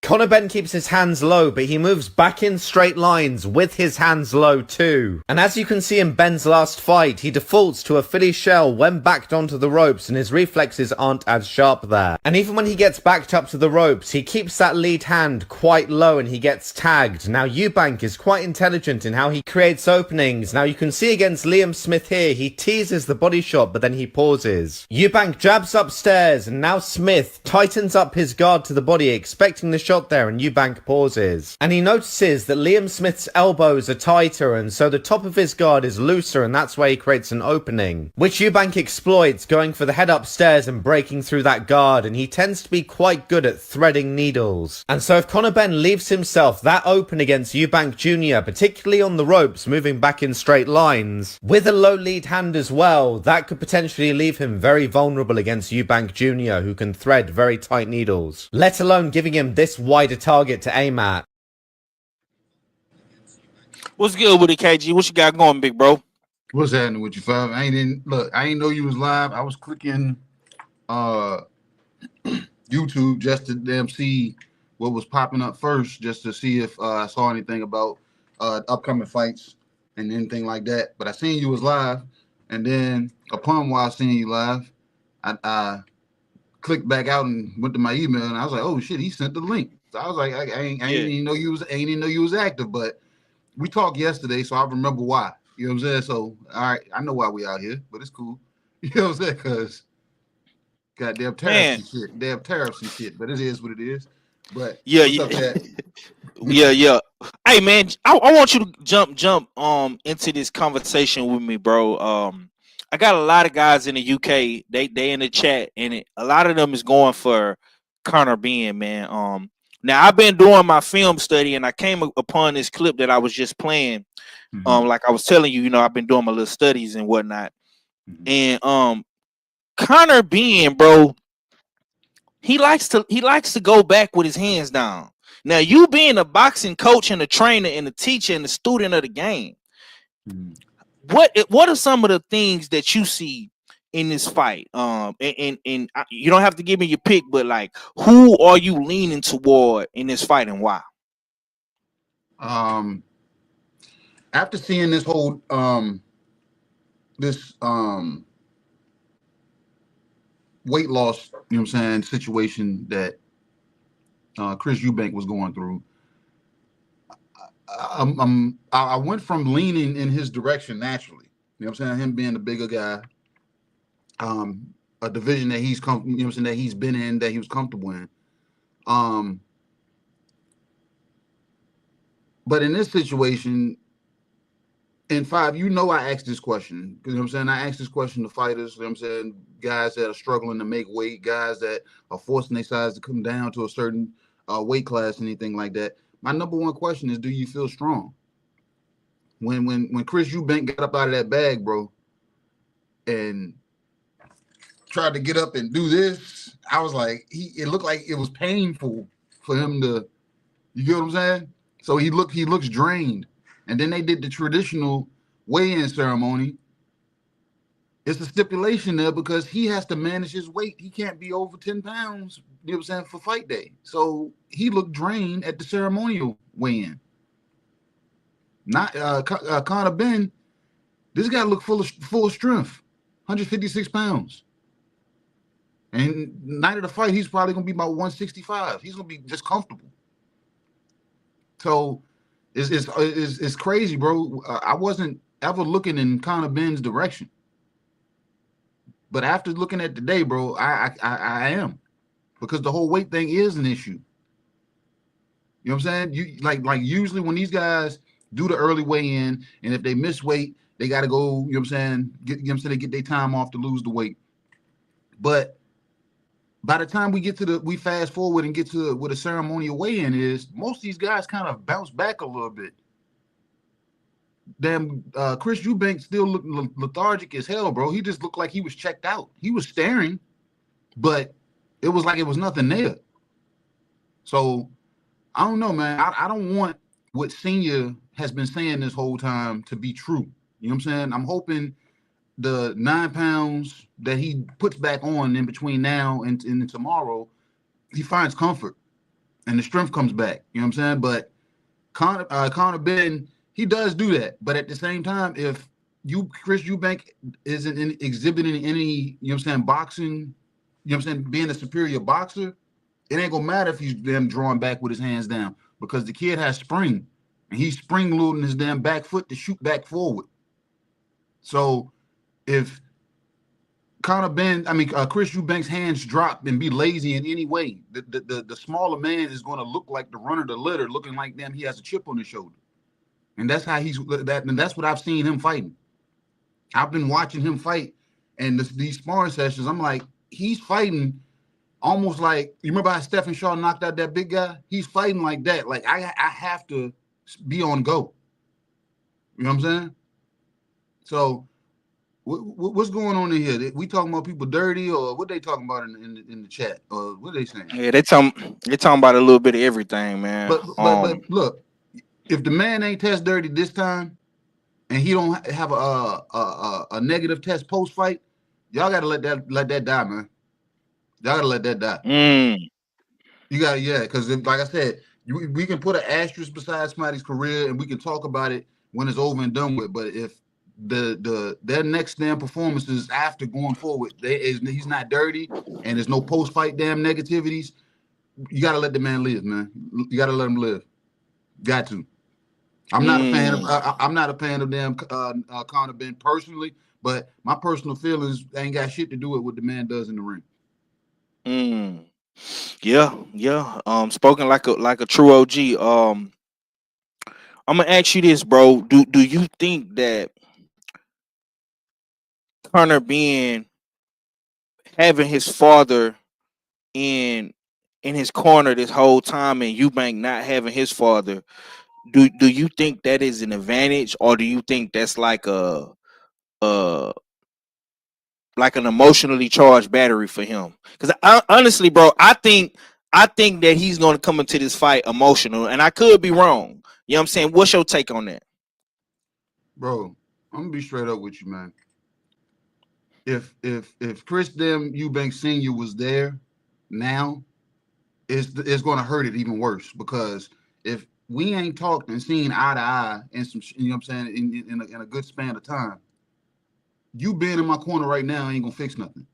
Conor Benn keeps his hands low, but he moves back in straight lines with his hands low too. And as you can see in Ben's last fight, he defaults to a Philly shell when backed onto the ropes, and his reflexes aren't as sharp there. And even when he gets backed up to the ropes, he keeps that lead hand quite low and he gets tagged. Now Eubank is quite intelligent in how he creates openings. Now you can see against Liam Smith here, he teases the body shot, but then he pauses. Eubank jabs upstairs, and now Smith tightens up his guard to the body, expecting the shot there, and Eubank pauses. And he notices that Liam Smith's elbows are tighter, and so the top of his guard is looser, and that's where he creates an opening, which Eubank exploits, going for the head upstairs and breaking through that guard, and he tends to be quite good at threading needles. And so if Conor Benn leaves himself that open against Eubank Jr., particularly on the ropes, moving back in straight lines, with a low lead hand as well, that could potentially leave him very vulnerable against Eubank Jr., who can thread very tight needles, let alone giving him this wider target to aim at. What's good with it, KG? What you got going, big bro? What's happening with you, Five? I ain't know you was live. I was clicking YouTube just to damn see what was popping up first, just to see if I saw anything about upcoming fights and anything like that. But I seen you was live, and then upon while seeing you live, I clicked back out and went to my email, and I was like, oh shit, he sent the link. So I was like, I ain't even know you was active, but we talked yesterday, so I remember why. You know what I'm saying? So all right, I know why we out here, but it's cool. You know what I'm saying? Because goddamn tariffs and shit, damn tariffs and shit. But it is what it is. But yeah, yeah. Hey man, I want you to jump into this conversation with me, bro. I got a lot of guys in the UK. They in the chat, and a lot of them is going for Conor Benn, man. Now I've been doing my film study, and I came upon this clip that I was just playing. Like I was telling you, I've been doing my little studies and whatnot. And Conor Benn, bro, he likes to go back with his hands down. Now, you being a boxing coach and a trainer and a teacher and a student of the game, what are some of the things that you see in this fight? And you don't have to give me your pick, but like, who are you leaning toward in this fight and why? After seeing this whole weight loss, you know what I'm saying, situation that Chris Eubank was going through, I went from leaning in his direction naturally. You know what I'm saying? Him being the bigger guy, a division that he's you know what I'm saying, that he's been in, that he was comfortable in. But in this situation, in Five, I asked this question. You know what I'm saying? I asked this question to fighters, you know what I'm saying, guys that are struggling to make weight, guys that are forcing their size to come down to a certain weight class, anything like that. My number one question is, do you feel strong? When Chris Eubank got up out of that bag, bro, and tried to get up and do this, I was like, it looked like it was painful for him to, you get what I'm saying? So he looks drained. And then they did the traditional weigh-in ceremony. It's a stipulation there because he has to manage his weight. He can't be over 10 pounds, you know what I'm saying, for fight day. So he looked drained at the ceremonial weigh-in. Not Conor Benn, this guy looked full of strength, 156 pounds. And night of the fight, he's probably going to be about 165. He's going to be just comfortable. So it's crazy, bro. I wasn't ever looking in Conor Benn's direction, but after looking at today, bro, I am, because the whole weight thing is an issue. You know what I'm saying? You like usually when these guys do the early weigh-in, and if they miss weight, they got to go. You know what I'm saying? They get their time off to lose the weight. But by the time we fast forward and get to what a ceremonial weigh-in is, most of these guys kind of bounce back a little bit. damn Chris Eubank still looked lethargic as hell, bro. He just looked like he was checked out. He was staring, but it was like it was nothing there. So I don't know, man. I don't want what Senior has been saying this whole time to be true. You know what I'm saying? I'm hoping the 9 pounds that he puts back on in between now and tomorrow, he finds comfort and the strength comes back. You know what I'm saying? But Conor Ben, he does do that. But at the same time, if Chris Eubank isn't exhibiting any, you know what I'm saying, boxing, you know what I'm saying, being a superior boxer, it ain't gonna matter if he's damn drawing back with his hands down because the kid has spring and he's spring loading his damn back foot to shoot back forward. So if Chris Eubank's hands drop and be lazy in any way, the smaller man is going to look like the runner of the litter, looking like damn he has a chip on his shoulder, and that's how and that's what I've seen him fighting. I've been watching him fight, and these sparring sessions, I'm like, he's fighting almost like, you remember how Stephen Shaw knocked out that big guy? He's fighting like that. Like I have to be on go. You know what I'm saying? So. What's going on in here? We talking about people dirty, or what they talking about in the chat, or what they saying? Yeah, they talking about a little bit of everything, man. But look, if the man ain't test dirty this time, and he don't have a negative test post fight, y'all gotta let that die, man. Y'all gotta let that die. You gotta, because like I said, we can put an asterisk beside somebody's career, and we can talk about it when it's over and done with. But if their next damn performances after going forward, he's not dirty and there's no post fight damn negativities, you gotta let the man live, man. You gotta let him live. Got to. I'm not a fan of I'm not a fan of damn Conor Ben personally, but my personal feelings ain't got shit to do with what the man does in the ring. Yeah. Spoken like a true OG. I'm gonna ask you this, bro. Do you think that Conor being having his father in his corner this whole time and Eubank not having his father, do you think that is an advantage, or do you think that's like an emotionally charged battery for him? Because honestly, bro, I think that he's going to come into this fight emotional, and I could be wrong. You know what I'm saying? What's your take on that? Bro, I'm gonna be straight up with you, man. If Chris Eubank Sr. was there now, it's going to hurt it even worse, because if we ain't talked and seen eye to eye and some, you know what I'm saying, in a good span of time, you being in my corner right now ain't gonna fix nothing.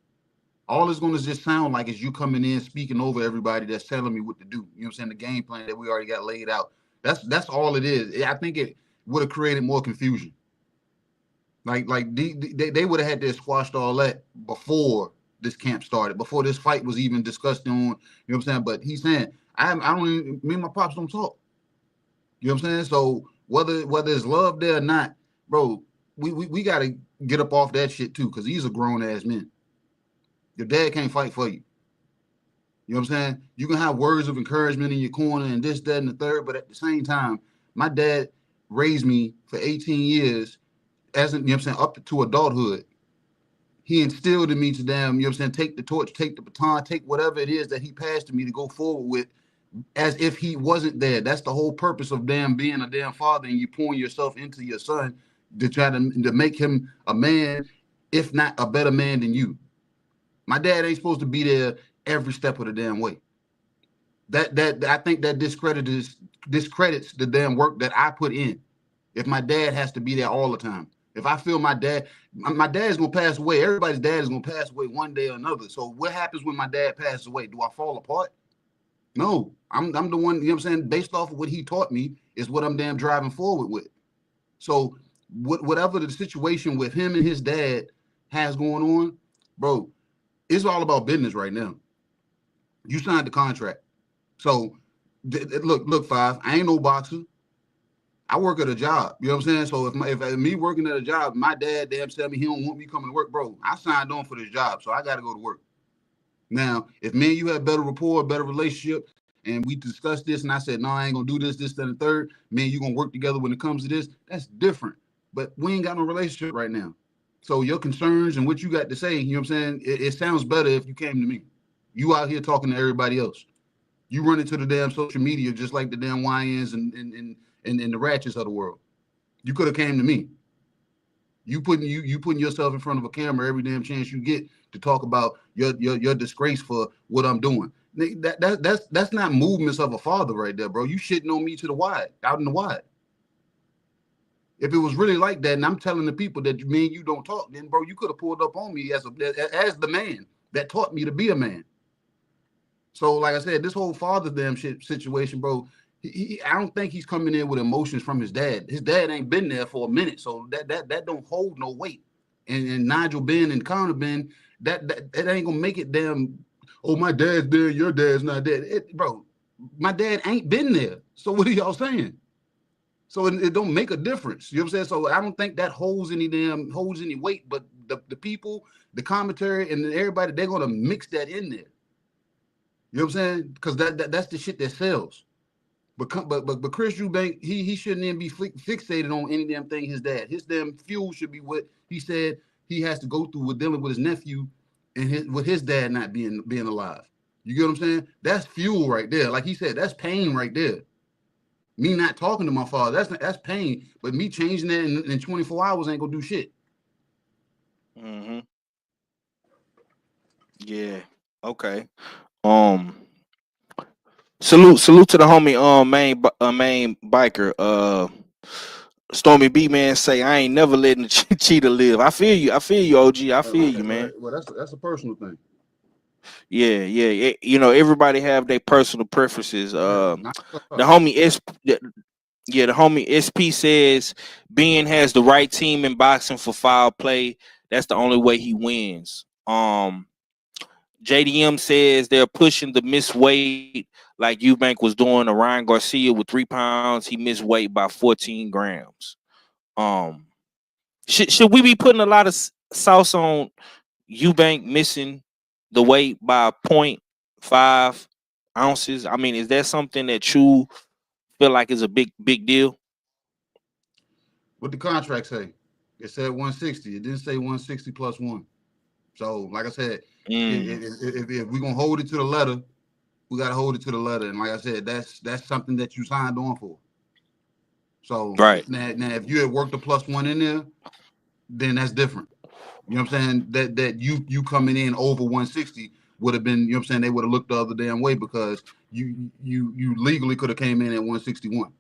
All it's gonna just sound like is you coming in speaking over everybody that's telling me what to do. You know what I'm saying? The game plan that we already got laid out. That's all it is. I think it would have created more confusion. Like they would have had to squashed all that before this camp started, before this fight was even discussed on, you know what I'm saying? But he's saying, I don't even, me and my pops don't talk. You know what I'm saying? So whether it's love there or not, bro, we gotta get up off that shit too, because these are grown ass men. Your dad can't fight for you. You know what I'm saying? You can have words of encouragement in your corner and this, that, and the third, but at the same time, my dad raised me for 18 years as, you know what I'm saying, up to adulthood. He instilled in me to damn, you know what I'm saying, take the torch, take the baton, take whatever it is that he passed to me to go forward with, as if he wasn't there. That's the whole purpose of damn being a damn father, and you pouring yourself into your son to try to make him a man, if not a better man than you. My dad ain't supposed to be there every step of the damn way. That I think that discredits the damn work that I put in. If my dad has to be there all the time. If I feel my dad is gonna pass away. Everybody's dad is gonna pass away one day or another. So what happens when my dad passes away? Do I fall apart? No, I'm the one, you know what I'm saying, based off of what he taught me is what I'm damn driving forward with. So whatever the situation with him and his dad has going on, bro, it's all about business right now. You signed the contract. So look, Five, I ain't no boxer. I work at a job. You know what I'm saying? So if me working at a job, my dad damn tell me he don't want me coming to work, bro, I signed on for this job, so I got to go to work. Now, if me and you have better rapport, better relationship, and we discussed this, and I said, no, I ain't gonna do this, that, and the third. Man, you gonna work together when it comes to this. That's different. But we ain't got no relationship right now. So your concerns and what you got to say, you know what I'm saying? It sounds better if you came to me. You out here talking to everybody else. You run into the damn social media just like the damn YNs and the ratchets of the world. You could have came to me. You putting yourself in front of a camera every damn chance you get to talk about your disgrace for what I'm doing. That's not movements of a father right there, bro. You shitting on me to the wide, out in the wide. If it was really like that, and I'm telling the people that me and you don't talk, then bro, you could have pulled up on me as the man that taught me to be a man. So, like I said, this whole father damn shit situation, bro. I don't think he's coming in with emotions from his dad. His dad ain't been there for a minute, so that don't hold no weight. And Nigel Ben and Conor Ben, that ain't gonna make it damn. Oh, my dad's dead, your dad's not dead, bro. My dad ain't been there. So what are y'all saying? So it don't make a difference. You know what I'm saying? So I don't think that holds any weight. But the people, the commentary, and everybody, they're gonna mix that in there. You know what I'm saying? Because that's the shit that sells. But Chris Eubank, he shouldn't even be fixated on any damn thing his dad. His damn fuel should be what he said he has to go through with dealing with his nephew and with his dad not being alive. You get what I'm saying? That's fuel right there. Like he said, that's pain right there. Me not talking to my father, that's pain. But me changing that in 24 hours ain't gonna do shit. Mm-hmm. Yeah. Okay. Salute to the homie main biker. Stormy B man say I ain't never letting the cheetah live. I feel you, OG. I feel you, man. Well, that's a personal thing. Yeah. You know, everybody have their personal preferences. The homie SP says Ben has the right team in boxing for foul play. That's the only way he wins. JDM says they're pushing the miss weight like Eubank was doing to Ryan Garcia with 3 pounds. He missed weight by 14 grams. Should we be putting a lot of sauce on Eubank missing the weight by 0.5 ounces? I mean, is that something that you feel like is a big deal? What the contract say? It said 160. It didn't say 160 plus 1. So, like I said, if we're gonna hold it to the letter, we gotta hold it to the letter. And like I said, that's something that you signed on for. So right now if you had worked a +1 in there, then that's different. You know what I'm saying? That you coming in over 160 would have been, you know what I'm saying, they would have looked the other damn way because you legally could have came in at 161.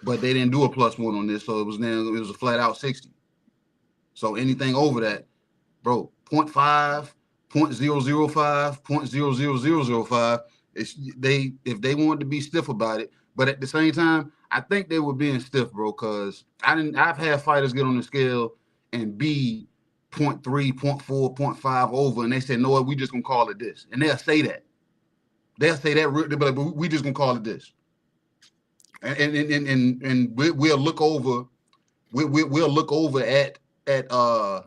But they didn't do a +1 on this, so it was a flat out 60. So anything over that, bro, 0.5, 0.005, 0.00005. If they wanted to be stiff about it, but at the same time, I think they were being stiff, bro, because I've had fighters get on the scale and be 0.3, 0.4, 0.5 over, and they say, no, we just gonna call it this. And they'll say that. But we just gonna call it this. And we'll look over. We'll look over at the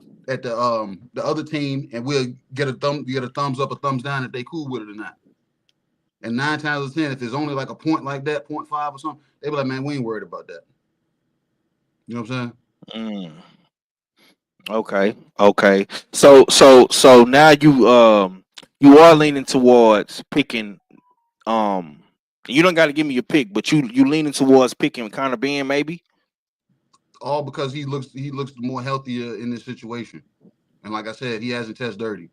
other team, and we'll get a thumbs up, a thumbs down if they cool with it or not. And 9 times out of 10, if it's only like a point like that, 0.5 or something, they be like, man, we ain't worried about that. You know what I'm saying? Okay. So now you are leaning towards picking. You don't got to give me your pick, but you leaning towards picking Conor Ben, maybe. All because he looks more healthier in this situation, and like I said, he hasn't tested dirty.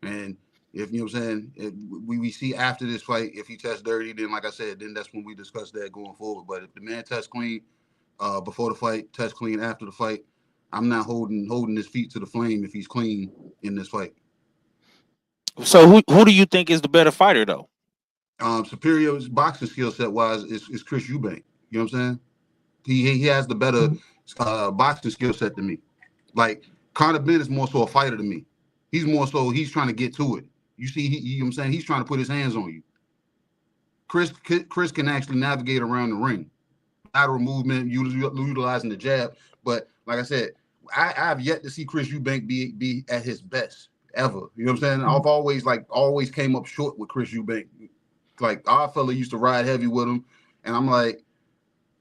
And if you know what I'm saying, if we see after this fight, if he tests dirty, then like I said, then that's when we discuss that going forward. But if the man tests clean before the fight, tests clean after the fight, I'm not holding his feet to the flame if he's clean in this fight. So who do you think is the better fighter though? Superior boxing skill set wise is Chris Eubank. You know what I'm saying? He has the better boxing skill set than me. Like Conor Ben is more so a fighter than me. He's trying to get to it. You see, you know what I'm saying? He's trying to put his hands on you. Chris can actually navigate around the ring. Lateral movement, utilizing the jab. But like I said, I've yet to see Chris Eubank be at his best ever. You know what I'm saying? I've always came up short with Chris Eubank. like our fella used to ride heavy with him, and I'm like,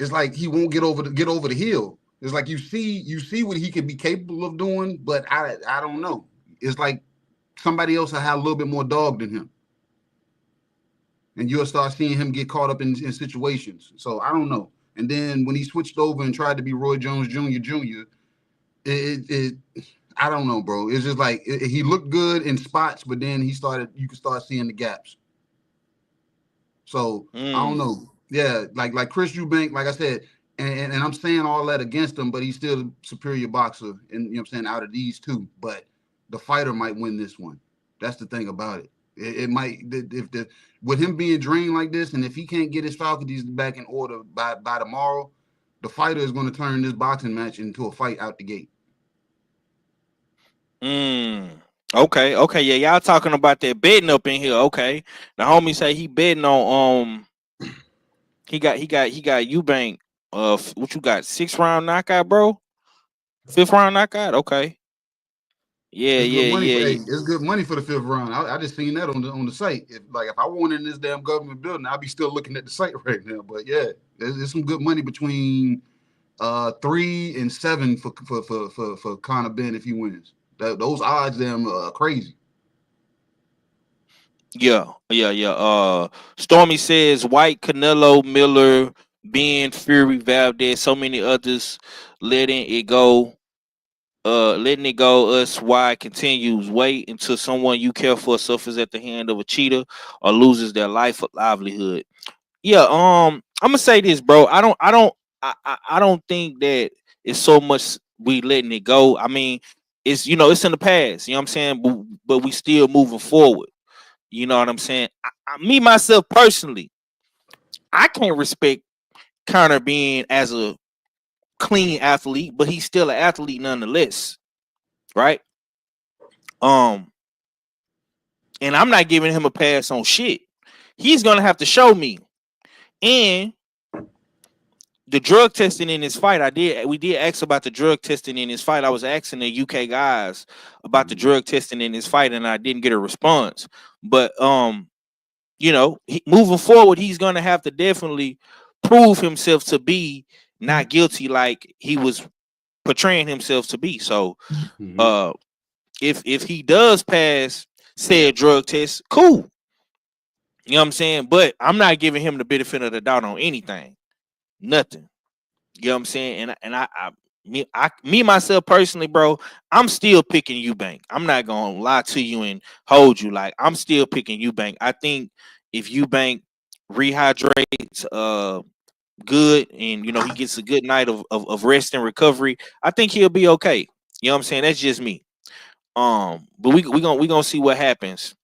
it's like he won't get over the hill. It's like you see what he could be capable of doing, but I don't know. It's like somebody else will have a little bit more dog than him, and you'll start seeing him get caught up in situations. So I don't know. And then when he switched over and tried to be Roy Jones Jr., it I don't know, bro. It's just like he looked good in spots, but then you could start seeing the gaps. So I don't know. Yeah, like Chris Eubank, like I said, and I'm saying all that against him, but he's still a superior boxer, and you know what I'm saying, out of these two. But the fighter might win this one. That's the thing about it. It might, if the with him being drained like this, and if he can't get his faculties back in order by tomorrow, the fighter is going to turn this boxing match into a fight out the gate. Okay, yeah, y'all talking about that betting up in here. Okay, the homie say he betting on he got Eubank. What you got? 6th round knockout, bro. 5th round knockout. Okay. Yeah. It's good money. It's good money for the 5th round. I just seen that on the site. If I went in this damn government building, I'd be still looking at the site right now. But yeah, there's some good money between 3 and 7 for Conor Ben if he wins. Those odds them crazy. Yeah. Stormy says White, Canelo, Miller, Ben, Fury, Valdez, so many others letting it go. Us why continues. Wait until someone you care for suffers at the hand of a cheater or loses their life or livelihood. Yeah, I'm gonna say this, bro. I don't think that it's so much we letting it go. I mean, it's it's in the past, you know what I'm saying? But we still moving forward. You know what I'm saying? Me myself personally, I can't respect Conor being as a clean athlete, but he's still an athlete nonetheless, right? And I'm not giving him a pass on shit. He's gonna have to show me. And the drug testing in his fight, we did ask about the drug testing in his fight. I was asking the UK guys about the drug testing in his fight, and I didn't get a response. But moving forward, he's gonna have to definitely prove himself to be not guilty like he was portraying himself to be. So if he does pass said drug test, cool. You know what I'm saying? But I'm not giving him the benefit of the doubt on anything. Nothing. You know what I'm saying? Me myself personally, bro, I'm still picking Eubank. I'm not gonna lie to you and hold you. Like, I'm still picking Eubank. I think if Eubank rehydrates good and he gets a good night of rest and recovery, I think he'll be okay. You know what I'm saying? That's just me. But we gonna see what happens.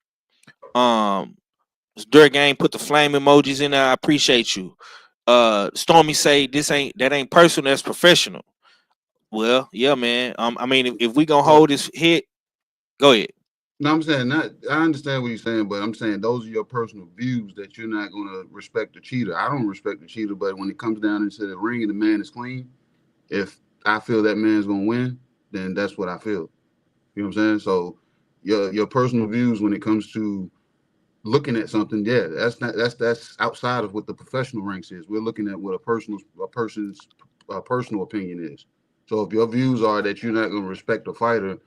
Dirt Game put the flame emojis in there. I appreciate you. Stormy say that ain't personal, that's professional. Well, yeah, man. I mean, if we gonna hold this hit, go ahead. No, I'm saying I understand what you're saying, but I'm saying those are your personal views that you're not gonna respect the cheater. I don't respect the cheater, but when it comes down into the ring and the man is clean, if I feel that man's gonna win, then that's what I feel. You know what I'm saying? So your personal views when it comes to looking at something, yeah, that's outside of what the professional ranks is. We're looking at what a person's personal opinion is. So if your views are that you're not going to respect a fighter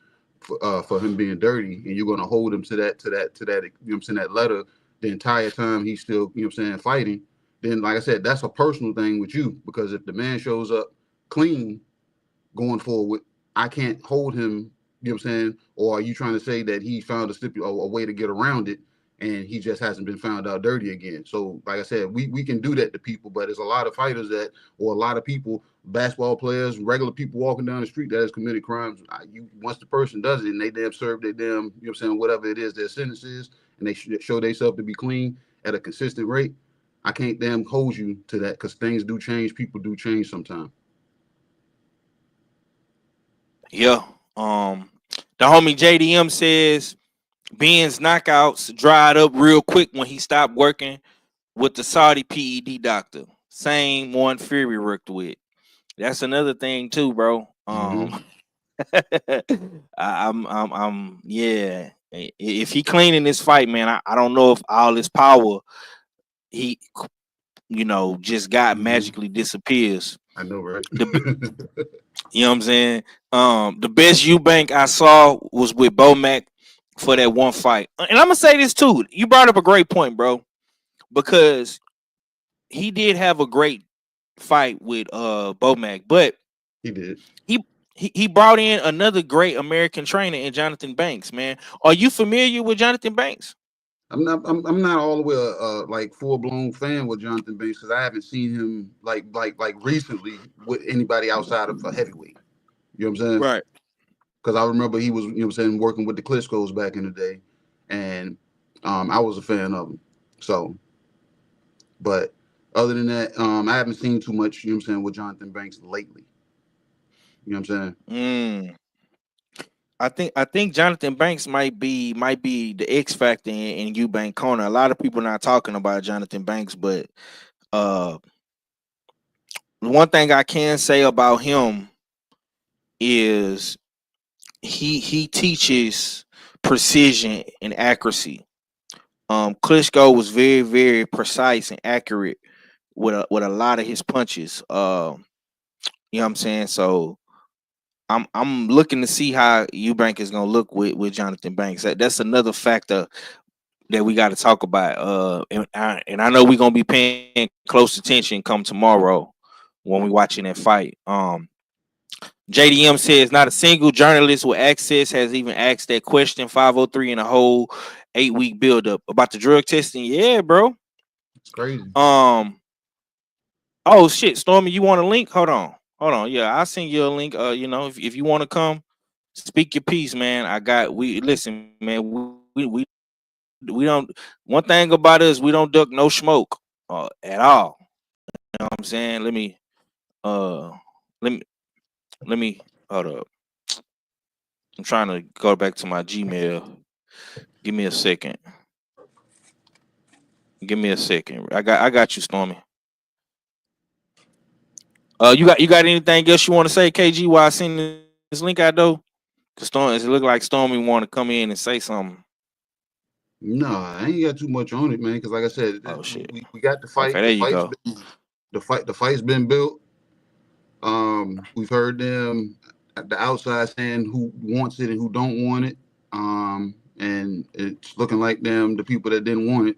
for him being dirty, and you're going to hold him to that, you know what I'm saying, that letter the entire time he's still, you know what I'm saying, fighting, then like I said, that's a personal thing with you, because if the man shows up clean going forward, I can't hold him, you know what I'm saying? Or are you trying to say that he found a way to get around it, and he just hasn't been found out dirty again? So, like I said, we can do that to people, but there's a lot of fighters or a lot of people, basketball players, regular people walking down the street that has committed crimes. Once the person does it and they damn serve their damn, you know what I'm saying, whatever it is their sentence is, and they show themselves to be clean at a consistent rate, I can't damn hold you to that, because things do change. People do change sometimes. Yeah. The homie JDM says Ben's knockouts dried up real quick when he stopped working with the Saudi PED doctor. Same one Fury worked with. That's another thing too, bro. Yeah. If he clean in this fight, man, I don't know if all his power he, just God magically disappears. I know, right? You know what I'm saying? The best Eubank I saw was with Bomac for that one fight. And I'm gonna say this too. You brought up a great point, bro, because he did have a great fight with Bomac, but he did. He brought in another great American trainer in Jonathan Banks, man. Are you familiar with Jonathan Banks? I'm not all the way like full blown fan with Jonathan Banks because I haven't seen him like recently with anybody outside of a heavyweight. You know what I'm saying? Right. Because I remember he was, working with the Klitschko's back in the day, and I was a fan of him. So, but other than that, I haven't seen too much, with Jonathan Banks lately. You know what I'm saying? I think Jonathan Banks might be the X factor in Eubank Conor. A lot of people not talking about Jonathan Banks, but the one thing I can say about him is he teaches precision and accuracy. Klitschko was very, very precise and accurate with a lot of his punches. You know what I'm saying? So I'm looking to see how Eubank is gonna look with Jonathan Banks. That's another factor that we got to talk about. And I know we're gonna be paying close attention come tomorrow when we watching that fight. JDM says not a single journalist with access has even asked that question. 503 in a whole 8-week buildup about the drug testing. Yeah, bro. It's crazy. Oh shit, Stormy, you want a link? Hold on. Yeah, I'll send you a link. If you want to come, speak your piece, man. Listen, man. We don't. One thing about us, we don't duck no smoke at all. You know what I'm saying? Let me hold up. I'm trying to go back to my Gmail. Give me a second. I got you, Stormy. You got anything else you want to say, KG? While I send this link out though, because it look like Stormy want to come in and say something. No, I ain't got too much on it, man. Because like I said, we got the fight. Okay, there you go. The fight's been built. We've heard them at the outside saying who wants it and who don't want it. And it's looking like the people that didn't want it.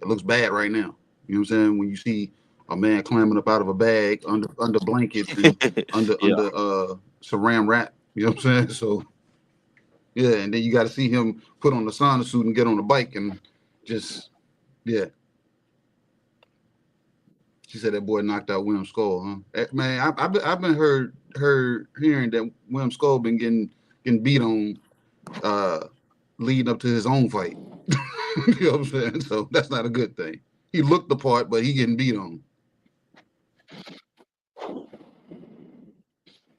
It looks bad right now. You know what I'm saying? When you see a man climbing up out of a bag under blankets and under saran wrap. You know what I'm saying? So yeah, and then you got to see him put on the sauna suit and get on the bike and just She said that boy knocked out William Skull, huh? Man, I've been hearing that William Skull been getting beat on leading up to his own fight. You know what I'm saying? So that's not a good thing. He looked the part, but he getting beat on.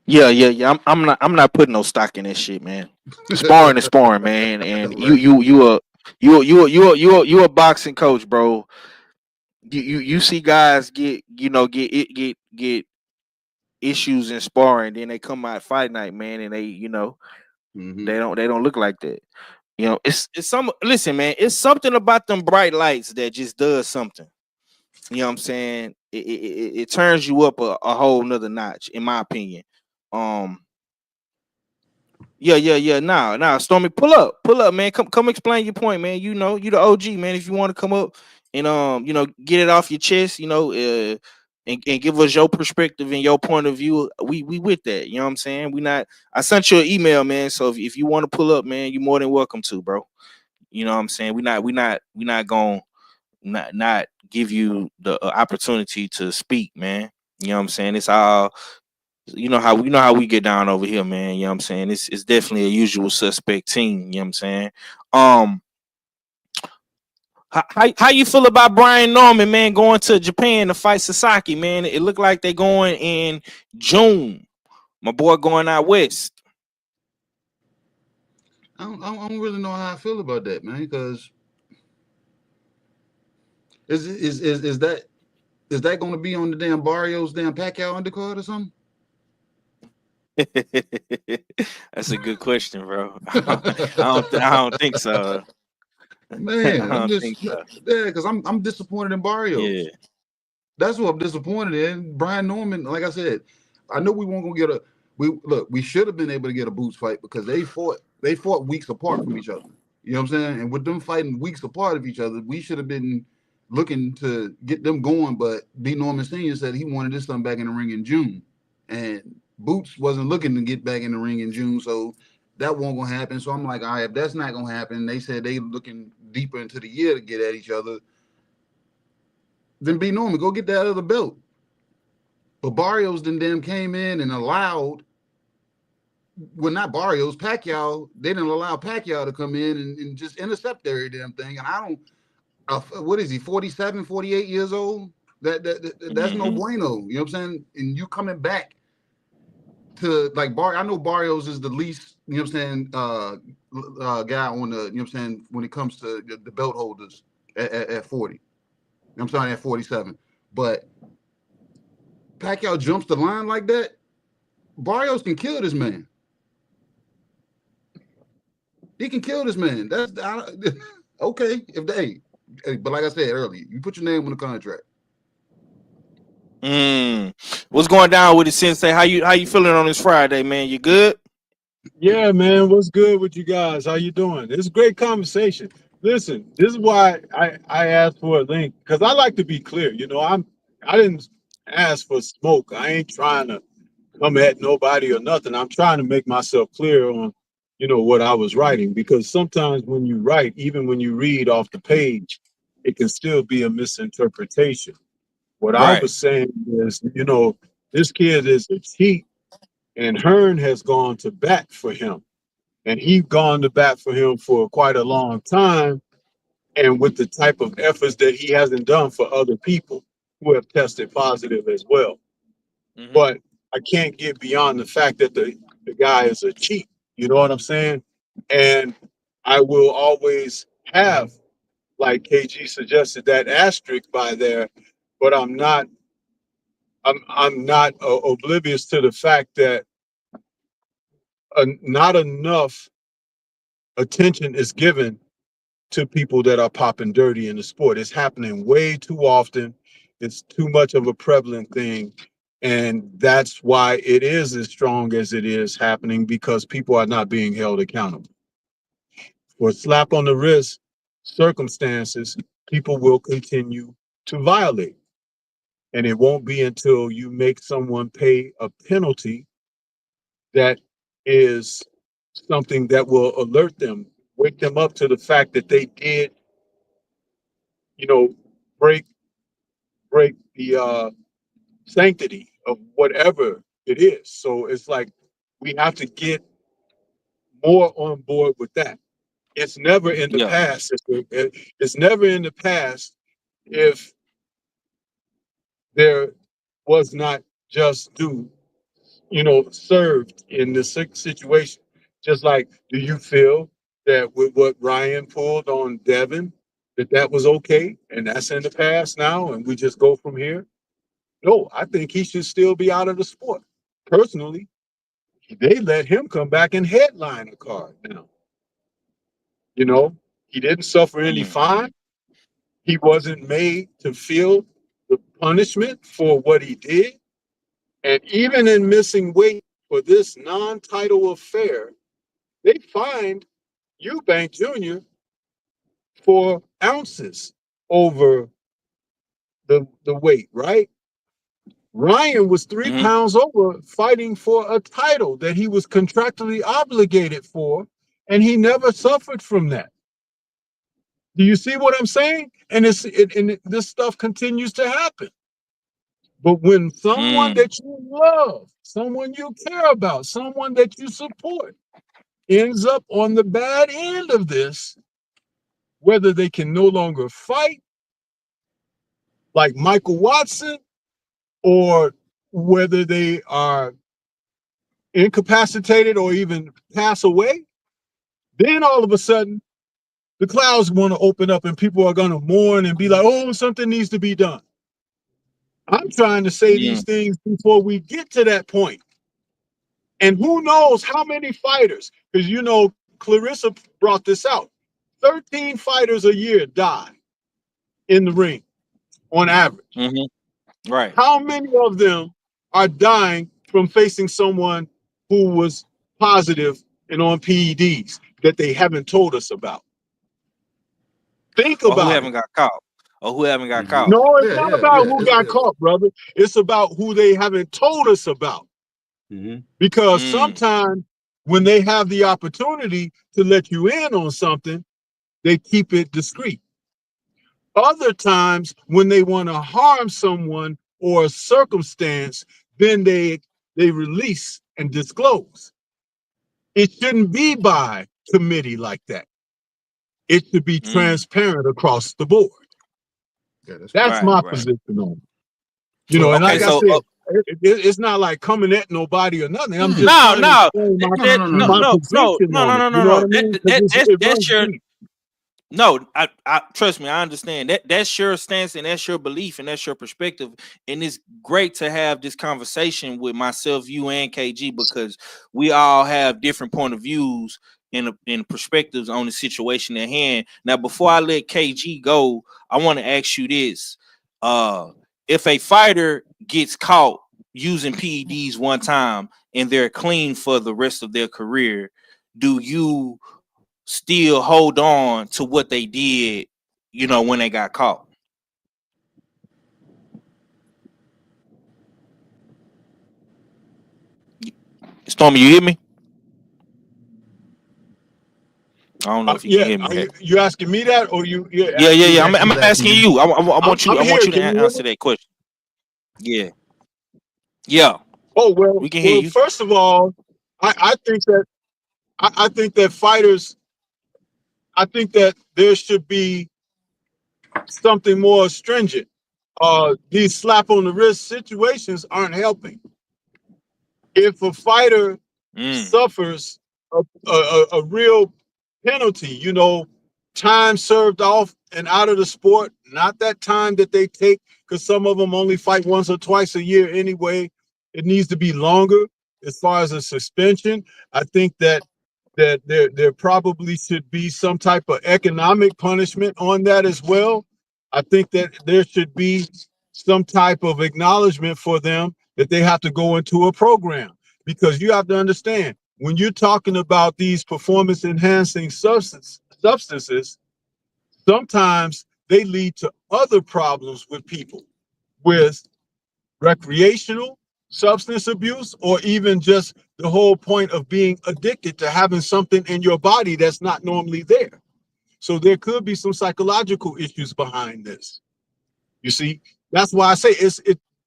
Yeah. I'm not putting no stock in that shit, man. Sparring is sparring, man. And right. you a boxing coach, bro. You see guys get issues in sparring, then they come out fight night, man, and they they don't look like that. It's listen, man, it's something about them bright lights that just does something. You know what I'm saying? It turns you up a whole nother notch, in my opinion. Yeah. Nah. Stormy, pull up, man. Come explain your point, man. You the OG, man. If you want to come up and get it off your chest, and give us your perspective and your point of view, we with that. You know what I'm saying? I sent you an email, man. So if you want to pull up, man, you're more than welcome to, bro. You know what I'm saying? We not gonna not give you the opportunity to speak, man. You know what I'm saying? It's all how we get down over here, man. You know what I'm saying? It's definitely a usual suspect team. You know what I'm saying? How you feel about Brian Norman, man, going to Japan to fight Sasaki, man? It looked like they going in June. My boy going out west. I don't really know how I feel about that, man. Because is that going to be on the damn Barrios damn Pacquiao undercard or something? That's a good question, bro. I don't think so. Man, I I'm don't just think so. because I'm disappointed in Barrios. Yeah. That's what I'm disappointed in. Brian Norman, like I said, I know we weren't gonna get a we should have been able to get a boots fight because they fought weeks apart from each other. You know what I'm saying? And with them fighting weeks apart of each other, we should have been looking to get them going. But B. Norman Sr. said he wanted this son back in the ring in June. And Boots wasn't looking to get back in the ring in June, so that wasn't gonna happen. So I'm like, all right, if that's not gonna happen, they said they looking deeper into the year to get at each other. Then B. Norman, go get that other belt. But Barrios then damn came in and allowed, well, not Barrios, Pacquiao, they didn't allow Pacquiao to come in and just intercept every damn thing. And I don't, what is he, 47, 48 years old? That's no bueno. You know what I'm saying? And you coming back to like I know Barrios is the least, you know what I'm saying, guy on the, you know what I'm saying, when it comes to the belt holders at 40. I'm sorry, at 47. But Pacquiao jumps the line like that, Barrios can kill this man. He can kill this man. That's okay. If they, but like I said earlier, you put your name on the contract. What's going down with it, Sensei? How you feeling on this Friday, man? You good? Yeah, man. What's good with you guys? How you doing? It's a great conversation. Listen, this is why I asked for a link because I like to be clear. You know, I didn't ask for smoke. I ain't trying to come at nobody or nothing. I'm trying to make myself clear on, you know, what I was writing because sometimes when you write, even when you read off the page, it can still be a misinterpretation. What I was saying is, you know, this kid is a cheat, and Hearn has gone to bat for him. And he's gone to bat for him for quite a long time. And with the type of efforts that he hasn't done for other people who have tested positive as well. But I can't get beyond the fact that the guy is a cheat. You know what I'm saying? And I will always have, like KG suggested, that asterisk by there, but I'm not oblivious to the fact that not enough attention is given to people that are popping dirty in the sport. It's happening way too often. It's too much of a prevalent thing. And that's why it is as strong as it is happening, because people are not being held accountable. For a slap on the wrist circumstances, people will continue to violate. And it won't be until you make someone pay a penalty that is something that will alert them, wake them up to the fact that they did, you know, break the sanctity of whatever it is. So it's like we have to get more on board with that. It's never in the past. It's never in the past if there was not just due, you know, served in this situation. Just like, do you feel that with what Ryan pulled on Devin, that was okay and that's in the past now and we just go from here? No, I think he should still be out of the sport. Personally, they let him come back and headline a card now. You know, he didn't suffer any fine. He wasn't made to feel the punishment for what he did. And even in missing weight for this non-title affair, they fined Eubank Jr. for ounces over the weight, right? Ryan was 3 pounds over fighting for a title that he was contractually obligated for, and he never suffered from that. Do you see what I'm saying? And this stuff continues to happen. But when someone that you love, someone you care about, someone that you support ends up on the bad end of this, whether they can no longer fight, like Michael Watson, or whether they are incapacitated or even pass away, then all of a sudden, the clouds want to open up and people are going to mourn and be like, oh, something needs to be done. I'm trying to say these things before we get to that point. And who knows how many fighters, because, you know, Clarissa brought this out. 13 fighters a year die in the ring on average. Mm-hmm. Right. How many of them are dying from facing someone who was positive and on PEDs that they haven't told us about? Think Or who about haven't it. got caught. Or who haven't got caught. No, it's Yeah, not yeah, about yeah. who It's, got yeah. caught, brother. It's about who they haven't told us about. Because sometimes when they have the opportunity to let you in on something, they keep it discreet. Other times when they want to harm someone or a circumstance, then they release and disclose. It shouldn't be by committee like that. It should be transparent across the board. Yeah, That's Right, my right. position on it. You know, and Okay, like I so said, it's not like coming at nobody or nothing. I'm just no, trying to no, explain No. my position on it. You know what I mean? 'Cause it runs That's your deep. no. I trust me. I understand that. That's your stance and that's your belief and that's your perspective. And it's great to have this conversation with myself, you, and KG because we all have different point of views and perspectives on the situation at hand. Now, before I let KG go, I want to ask you this: if a fighter gets caught using PEDs one time and they're clean for the rest of their career, do you still hold on to what they did, you know, when they got caught? Stormy, you hear me? I don't know if you can Yeah, hear me. are you asking me that, or you? Yeah. I'm He's asking asking you. you. I want you. I'm I want here. you to Can you hear answer me? that question. Yeah. Oh We can hear you. First of all, I think that I think that fighters. I think that there should be something more stringent. These slap on the wrist situations aren't helping. If a fighter suffers a real penalty, you know, time served off and out of the sport, not that time that they take, because some of them only fight once or twice a year anyway. It needs to be longer as far as a suspension. I think that there probably should be some type of economic punishment on that as well. I think that there should be some type of acknowledgement for them that they have to go into a program, because you have to understand, when you're talking about these performance enhancing substances, sometimes they lead to other problems with people, with recreational substance abuse, or even just the whole point of being addicted to having something in your body that's not normally there. So there could be some psychological issues behind this. You see, that's why I say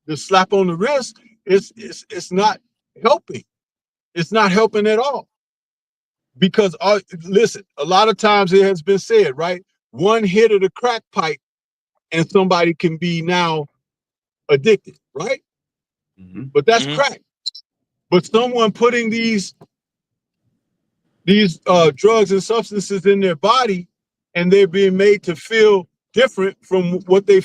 the slap on the wrist it's not helping. It's not helping at all. Because listen, a lot of times it has been said, right? One hit of the crack pipe and somebody can be now addicted, right? But that's crack. But someone putting these drugs and substances in their body, and they're being made to feel different from what they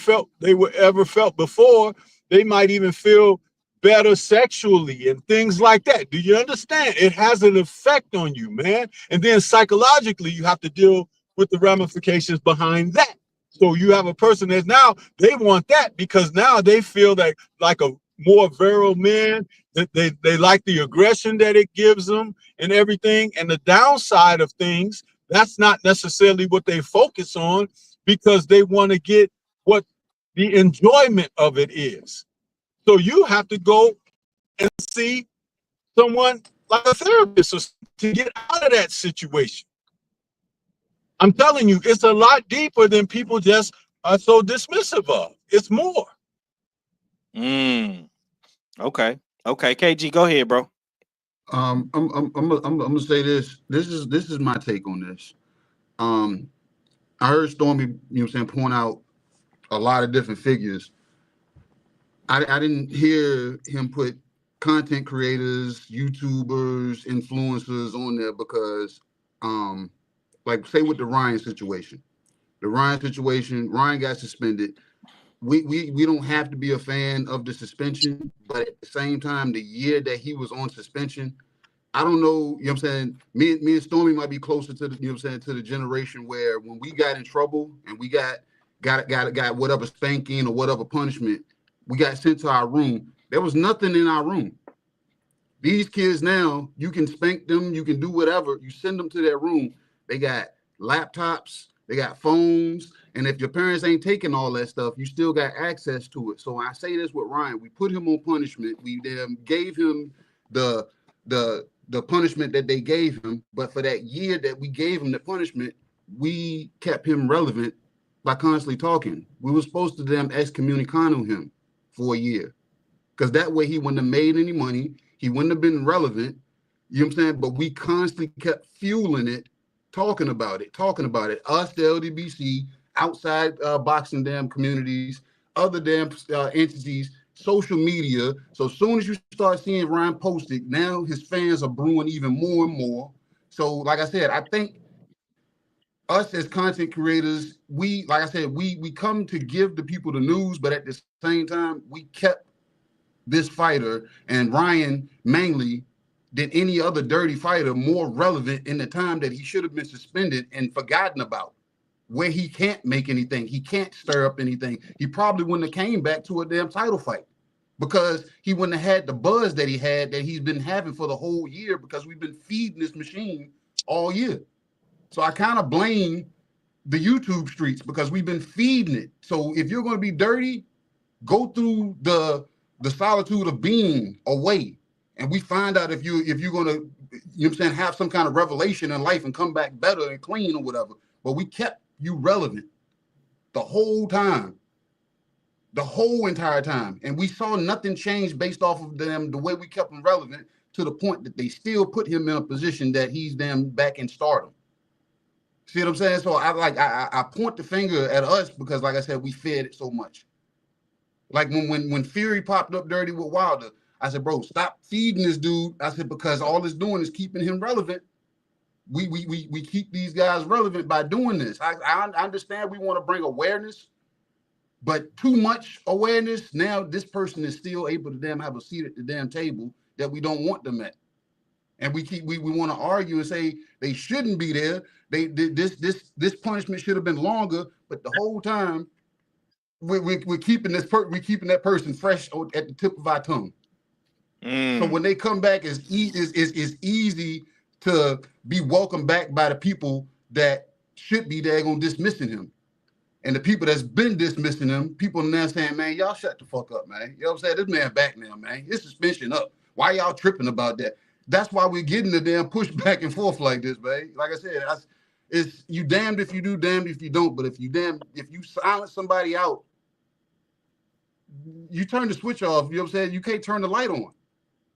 were ever felt before. They might even feel better sexually and things like that. Do you understand? It has an effect on you, man. And then psychologically, you have to deal with the ramifications behind that. So you have a person that now they want that because now they feel that like a more virile man, that they like the aggression that it gives them and everything. And the downside of things, that's not necessarily what they focus on, because they want to get what the enjoyment of it is. So you have to go and see someone like a therapist or to get out of that situation. I'm telling you, it's a lot deeper than people just are so dismissive of. It's more. Okay. KG, go ahead, bro. I'm gonna say this. This is my take on this. I heard Stormy, you know what I'm saying, point out a lot of different figures. I didn't hear him put content creators, YouTubers, influencers on there because, like, say with the Ryan situation. Ryan got suspended. We don't have to be a fan of the suspension, but at the same time, the year that he was on suspension, I don't know, you know what I'm saying? Me and Stormy might be closer to the, you know what I'm saying, to the generation where when we got in trouble and we got whatever spanking or whatever punishment, we got sent to our room. There was nothing in our room. These kids now, you can spank them, you can do whatever. You send them to their room. They got laptops, they got phones, and if your parents ain't taking all that stuff, you still got access to it. So I say this with Ryan, we put him on punishment. We gave him the punishment that they gave him, but for that year that we gave him the punishment, we kept him relevant by constantly talking. We were supposed to excommunicado him for a year, because that way he wouldn't have made any money. He wouldn't have been relevant. You know what I'm saying? But we constantly kept fueling it, talking about it. Us, the LDBC, outside boxing damn communities, other damn entities, social media. So as soon as you start seeing Ryan posted, now his fans are brewing even more and more. So like I said, I think us as content creators, we come to give the people the news, but at the same time, we kept this fighter and Ryan mainly than any other dirty fighter more relevant in the time that he should have been suspended and forgotten about, where he can't make anything. He can't stir up anything. He probably wouldn't have came back to a damn title fight because he wouldn't have had the buzz that he's been having for the whole year, because we've been feeding this machine all year. So I kind of blame the YouTube streets because we've been feeding it. So if you're going to be dirty, go through the solitude of being away, and we find out if you're going to, you know what I'm saying, have some kind of revelation in life and come back better and clean or whatever. But we kept you relevant the whole time, the whole entire time, and we saw nothing change based off of them, the way we kept him relevant, to the point that they still put him in a position that he's then back in stardom. See what I'm saying? So I point the finger at us because, like I said, we fed it so much. Like when Fury popped up dirty with Wilder, I said, bro, stop feeding this dude. I said, because all it's doing is keeping him relevant. We keep these guys relevant by doing this. I understand we want to bring awareness, but too much awareness, now this person is still able to damn have a seat at the damn table that we don't want them at. And we want to argue and say they shouldn't be there. This punishment should have been longer, but the whole time we're keeping that person fresh at the tip of our tongue. So when they come back, it's easy to be welcomed back by the people that should be there going dismissing him. And the people that's been dismissing him, people now saying, man, y'all shut the fuck up, man. You know what I'm saying? This man back now, man. His suspension up. Why y'all tripping about that? That's why we're getting the damn push back and forth like this, man. Like I said, it's you damned if you do, damned if you don't. But if you silence somebody out, you turn the switch off. You know what I'm saying? You can't turn the light on.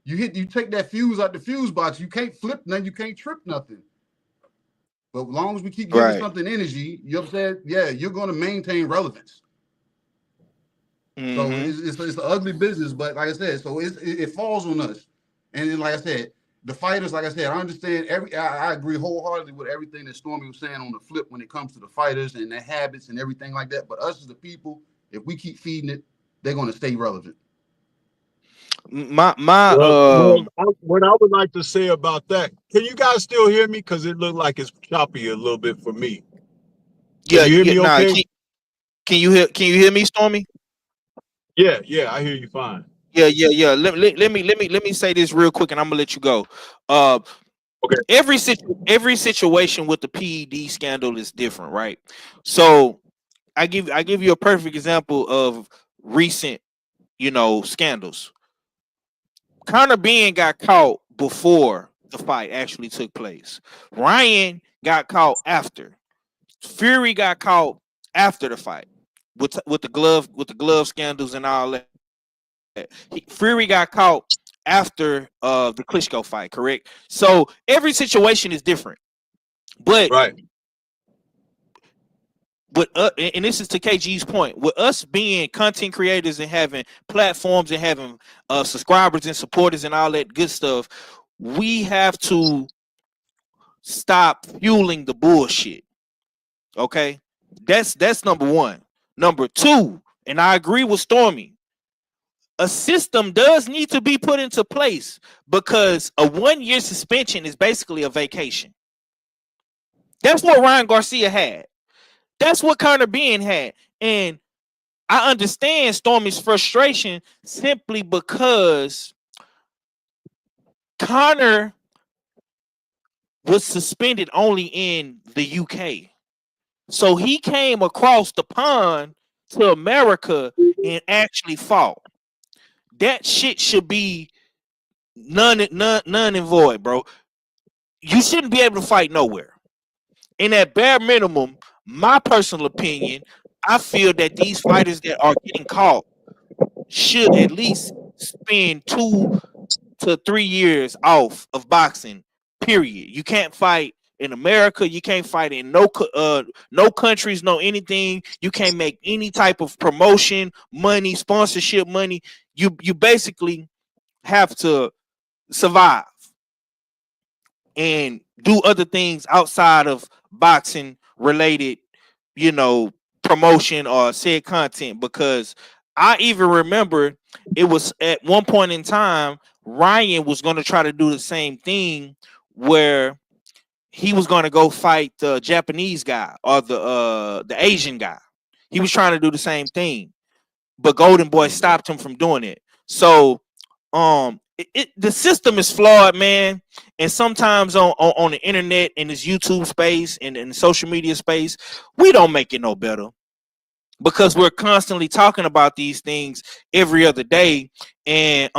You take that fuse out the fuse box. You can't flip nothing. You can't trip nothing. But as long as we keep giving something energy, you know what I'm saying? Yeah, you're going to maintain relevance. So it's an ugly business, but like I said, so it falls on us. And then, like I said, the fighters, like I said, I understand I agree wholeheartedly with everything that Stormy was saying on the flip when it comes to the fighters and their habits and everything like that. But us as the people, if we keep feeding it, they're going to stay relevant. What I would like to say about that, can you guys still hear me? Because it looked like it's choppy a little bit for me. Can you hear me okay? Can you hear me, Stormy? Yeah, I hear you fine. Yeah. Let me say this real quick, and I'm gonna let you go. Okay. Every situation with the PED scandal is different, right? So I give you a perfect example of recent, scandals. Conor Ben got caught before the fight actually took place. Ryan got caught after. Fury got caught after the fight with the glove scandals and all that. Fury got caught after the Klitschko fight, correct? So every situation is different. But right. But and this is to KG's point, with us being content creators and having platforms and having subscribers and supporters and all that good stuff, we have to stop fueling the bullshit. Okay, that's number one. Number two, and I agree with Stormy. a system does need to be put into place because a 1-year suspension is basically a vacation. That's what Ryan Garcia had. That's what Conor Ben had. And I understand Stormy's frustration simply because Conor was suspended only in the UK. So he came across the pond to America and actually fought. That shit should be none and void, bro. You shouldn't be able to fight nowhere. And at bare minimum, my personal opinion, I feel that these fighters that are getting caught should at least spend 2 to 3 years off of boxing. Period. You can't fight in America. You can't fight in no countries, no anything. You can't make any type of promotion money, sponsorship money. You basically have to survive and do other things outside of boxing related, promotion or said content. Because I even remember it was at one point in time, Ryan was going to try to do the same thing where he was going to go fight the Japanese guy or the Asian guy. He was trying to do the same thing, but Golden Boy stopped him from doing it. So the system is flawed, man. And sometimes on the internet and this YouTube space and in the social media space, we don't make it no better because we're constantly talking about these things every other day. And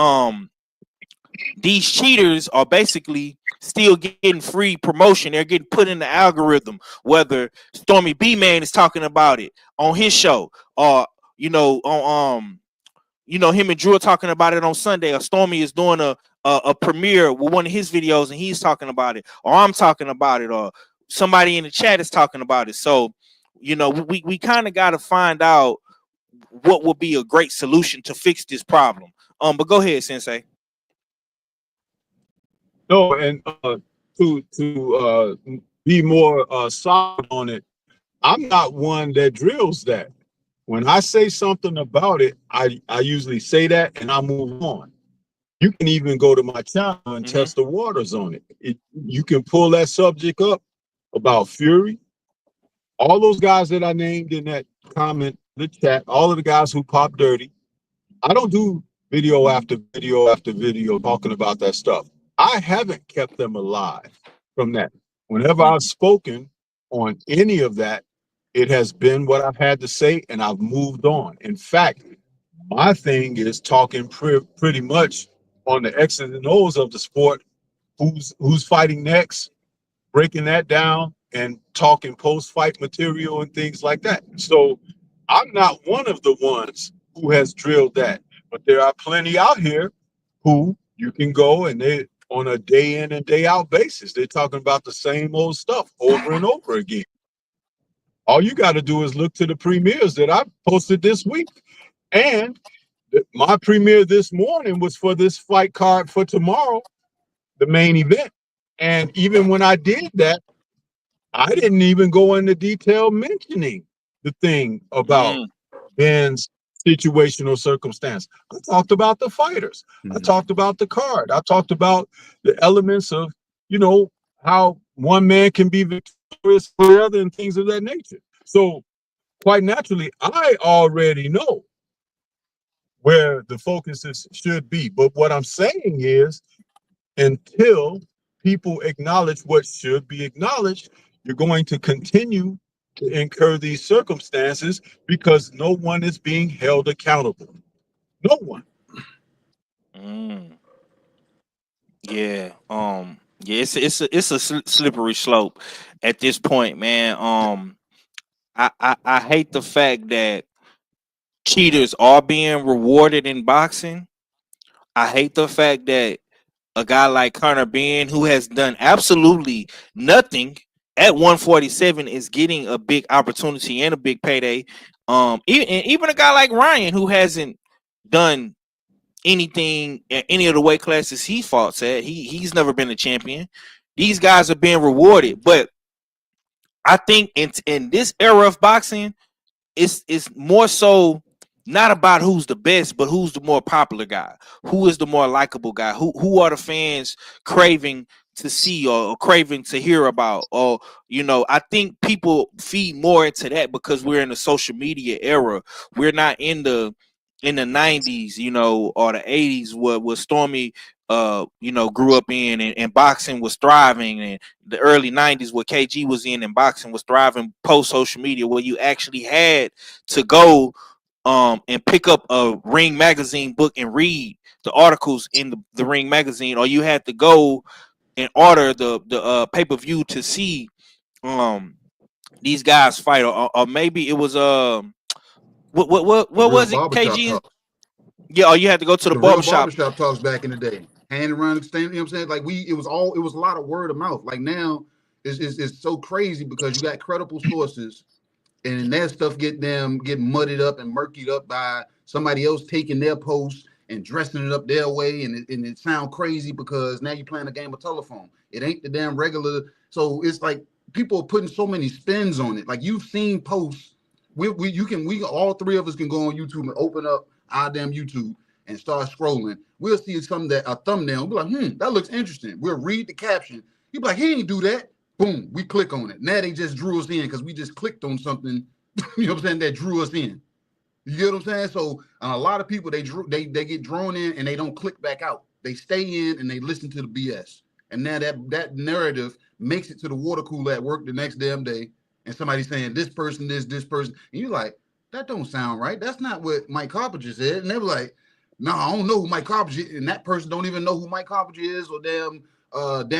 these cheaters are basically still getting free promotion. They're getting put in the algorithm, whether Stormy B Man is talking about it on his show or on him and Drew are talking about it on Sunday, or Stormy is doing a premiere with one of his videos and he's talking about it, or I'm talking about it, or somebody in the chat is talking about it. So, we kind of got to find out what would be a great solution to fix this problem. But go ahead, Sensei. No, and to be more solid on it, I'm not one that drills that. When I say something about it, I usually say that and I move on. You can even go to my channel and test the waters on it. You can pull that subject up about Fury. All those guys that I named in that comment, the chat, all of the guys who pop dirty. I don't do video after video after video talking about that stuff. I haven't kept them alive from that. Whenever I've spoken on any of that, it has been what I've had to say, and I've moved on. In fact, my thing is talking pretty much on the X's and O's of the sport, who's fighting next, breaking that down, and talking post-fight material and things like that. So I'm not one of the ones who has drilled that, but there are plenty out here who you can go and they on a day in and day out basis, they're talking about the same old stuff over and over again. All you got to do is look to the premieres that I posted this week. And my premiere this morning was for this fight card for tomorrow, the main event. And even when I did that, I didn't even go into detail mentioning the thing about Ben's situational circumstance. I talked about the fighters. I talked about the card. I talked about the elements of, how one man can be victorious for the other and things of that nature. So quite naturally, I already know where the focus should be. But what I'm saying is, until people acknowledge what should be acknowledged, you're going to continue to incur these circumstances because no one is being held accountable. No one. Yeah. Yeah. It's a slippery slope at this point, man. I hate the fact that cheaters are being rewarded in boxing. I hate the fact that a guy like Conor Ben, who has done absolutely nothing at 147, is getting a big opportunity and a big payday. Even a guy like Ryan, who hasn't done anything at any of the weight classes he fought at, he's never been a champion. These guys are being rewarded, but I think in this era of boxing, it's more so not about who's the best, but who's the more popular guy, who is the more likable guy, who are the fans craving to see or craving to hear about. Or, you know, I think people feed more into that because we're in the social media era. We're not in the 90s, you know, or the 80s where Stormy you know, grew up in, and boxing was thriving, and the early 90s where KG was in and boxing was thriving post social media, where you actually had to go and pick up a Ring magazine book and read the articles in the Ring magazine, or you had to go and order the pay-per-view to see these guys fight, or maybe it was what The real was it, barbershop KG? talk. Yeah, or you had to go to the The real barbershop. barbershop talks back in the day. Hand around extend, you know what I'm saying? Like it was a lot of word of mouth. Like now it's so crazy because you got credible sources and that stuff get muddied up and murkied up by somebody else taking their post and dressing it up their way, and it sound crazy because now you're playing a game of telephone. It ain't the damn regular. So it's like people are putting so many spins on it. Like you've seen posts. We all three of us can go on YouTube and open up our damn YouTube and start scrolling. We'll see a thumbnail. We'll be like, that looks interesting. We'll read the caption. You'll be like, he ain't do that. Boom, we click on it. Now they just drew us in because we just clicked on something, you know what I'm saying, that drew us in. You get what I'm saying? So a lot of people, they get drawn in and they don't click back out. They stay in and they listen to the BS. And now that narrative makes it to the water cooler at work the next damn day. And somebody's saying this person, this person. And you're like, that don't sound right. That's not what Mike Carpenter said. And they were like, no, I don't know who Mike Carpenter is. And that person don't even know who Mike Carpenter is, or damn what's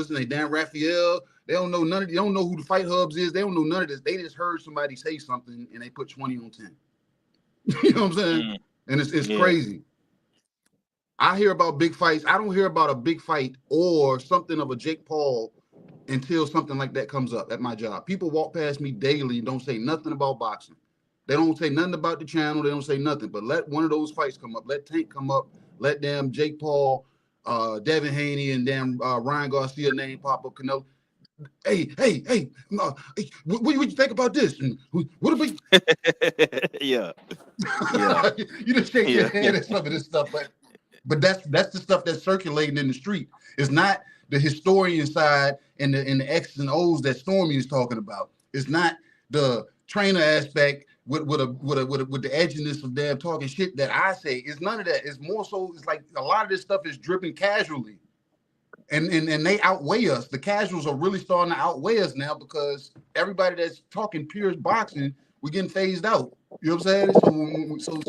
his name? Dan Raphael. They don't know they don't know who the Fight Hubs is. They don't know none of this. They just heard somebody say something and they put 20 on 10. You know what I'm saying? And it's crazy. I hear about big fights. I don't hear about a big fight or something of a Jake Paul until something like that comes up at my job. People walk past me daily and don't say nothing about boxing. They don't say nothing about the channel. They don't say nothing. But let one of those fights come up. Let Tank come up. Let them Jake Paul, Devin Haney, and then Ryan Garcia name pop up. Canelo. Hey, what do you think about this? And what about Yeah. you just shake your hand at some of this stuff, but that's the stuff that's circulating in the street. It's not the historian side and the X's and O's that Stormy is talking about. It's not the trainer aspect with the edginess of damn talking shit that I say. It's none of that. It's more so, it's like a lot of this stuff is dripping casually. And they outweigh us. The casuals are really starting to outweigh us now because everybody that's talking pure boxing, we're getting phased out. You know what I'm saying? So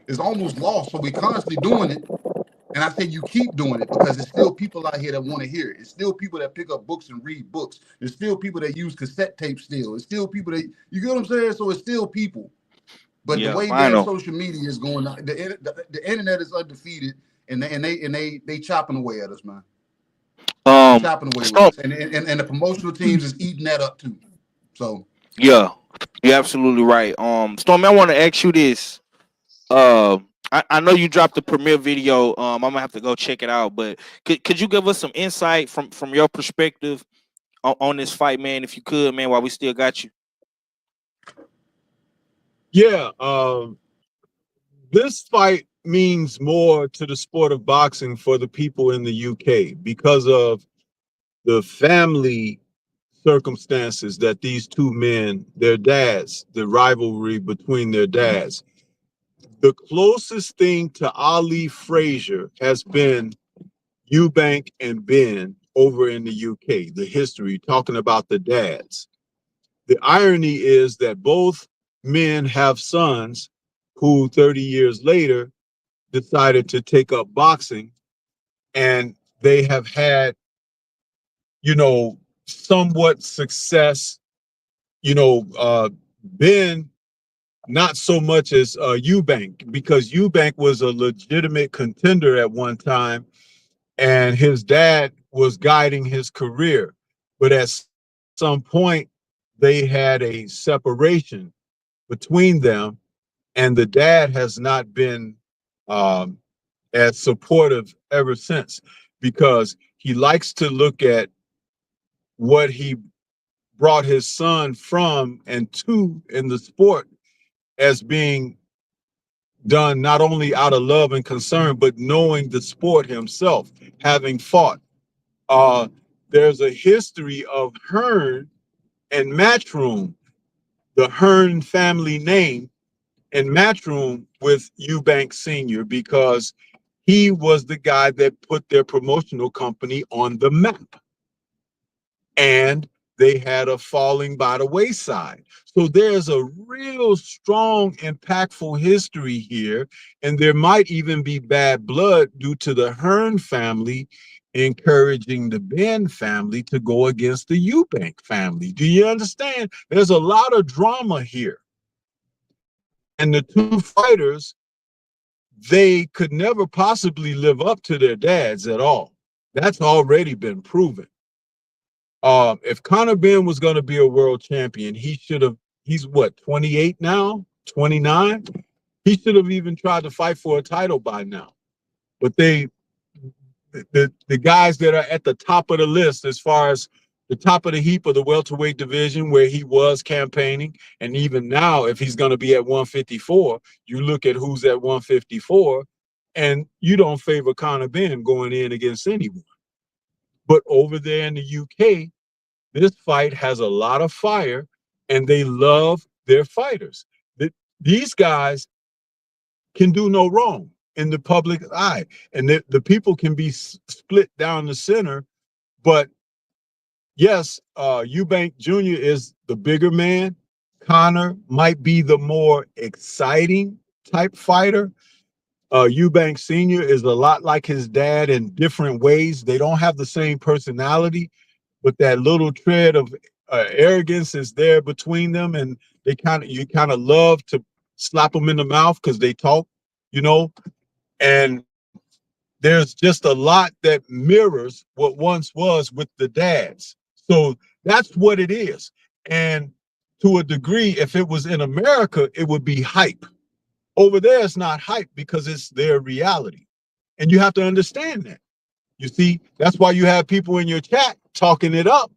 it's almost lost. So we're constantly doing it. And I say you keep doing it because there's still people out here that want to hear it. It's still people that pick up books and read books. There's still people that use cassette tape still. It's still people that, you get what I'm saying? So it's still people. But the way that social media is going, the internet is undefeated, and they chopping away at us, man. Chopping away with us. And the promotional teams is eating that up too. So yeah, you're absolutely right. Stormy, I want to ask you this. I know you dropped the premiere video. I'm gonna have to go check it out. But could you give us some insight from your perspective on this fight, man? If you could, man, while we still got you. Yeah, this fight means more to the sport of boxing for the people in the UK because of the family circumstances that these two men, their dads, the rivalry between their dads. The closest thing to Ali Frazier has been Eubank and Ben over in the UK, the history, talking about the dads. The irony is that both men have sons who 30 years later decided to take up boxing, and they have had, somewhat success. Ben, not so much as Eubank, because Eubank was a legitimate contender at one time, and his dad was guiding his career. But at some point, they had a separation between them, and the dad has not been as supportive ever since, because he likes to look at what he brought his son from and to in the sport, as being done not only out of love and concern, but knowing the sport himself, having fought. There's a history of Hearn and Matchroom, the Hearn family name, and Matchroom with Eubank Sr. because he was the guy that put their promotional company on the map. And they had a falling by the wayside. So there's a real strong, impactful history here. And there might even be bad blood due to the Hearn family encouraging the Ben family to go against the Eubank family. Do you understand? There's a lot of drama here. And the two fighters, they could never possibly live up to their dads at all. That's already been proven. If Conor Ben was going to be a world champion, he's what, 28 now, 29? He should have even tried to fight for a title by now. But the guys that are at the top of the list, as far as the top of the heap of the welterweight division where he was campaigning, and even now, if he's going to be at 154, you look at who's at 154, and you don't favor Conor Ben going in against anyone. But over there in the UK, this fight has a lot of fire, and they love their fighters. These guys can do no wrong in the public eye, and the people can be split down the center. But yes, Eubank Jr. is the bigger man. Conor might be the more exciting type fighter. Eubank Sr. is a lot like his dad in different ways. They don't have the same personality, but that little tread of arrogance is there between them, and you kind of love to slap them in the mouth because they talk, and there's just a lot that mirrors what once was with the dads. So that's what it is. And to a degree, if it was in America, it would be hype. Over there, it's not hype because it's their reality. And you have to understand that. You see, that's why you have people in your chat talking it up,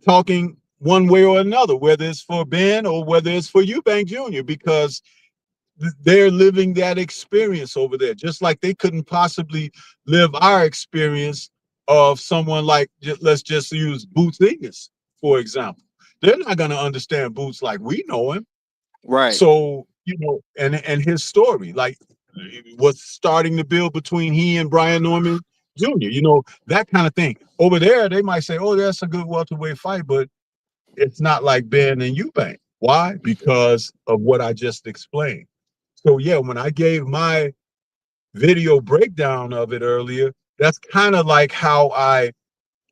talking one way or another, whether it's for Ben or whether it's for Eubank Jr., because they're living that experience over there, just like they couldn't possibly live our experience of someone like, let's just use Boots Ennis, for example. They're not going to understand Boots like we know him. Right. So, and his story, like, was starting to build between he and Brian Norman Jr., that kind of thing. Over there, they might say, oh, that's a good welterweight fight, but it's not like Ben and Eubank. Why? Because of what I just explained. So, yeah, when I gave my video breakdown of it earlier, that's kind of like how I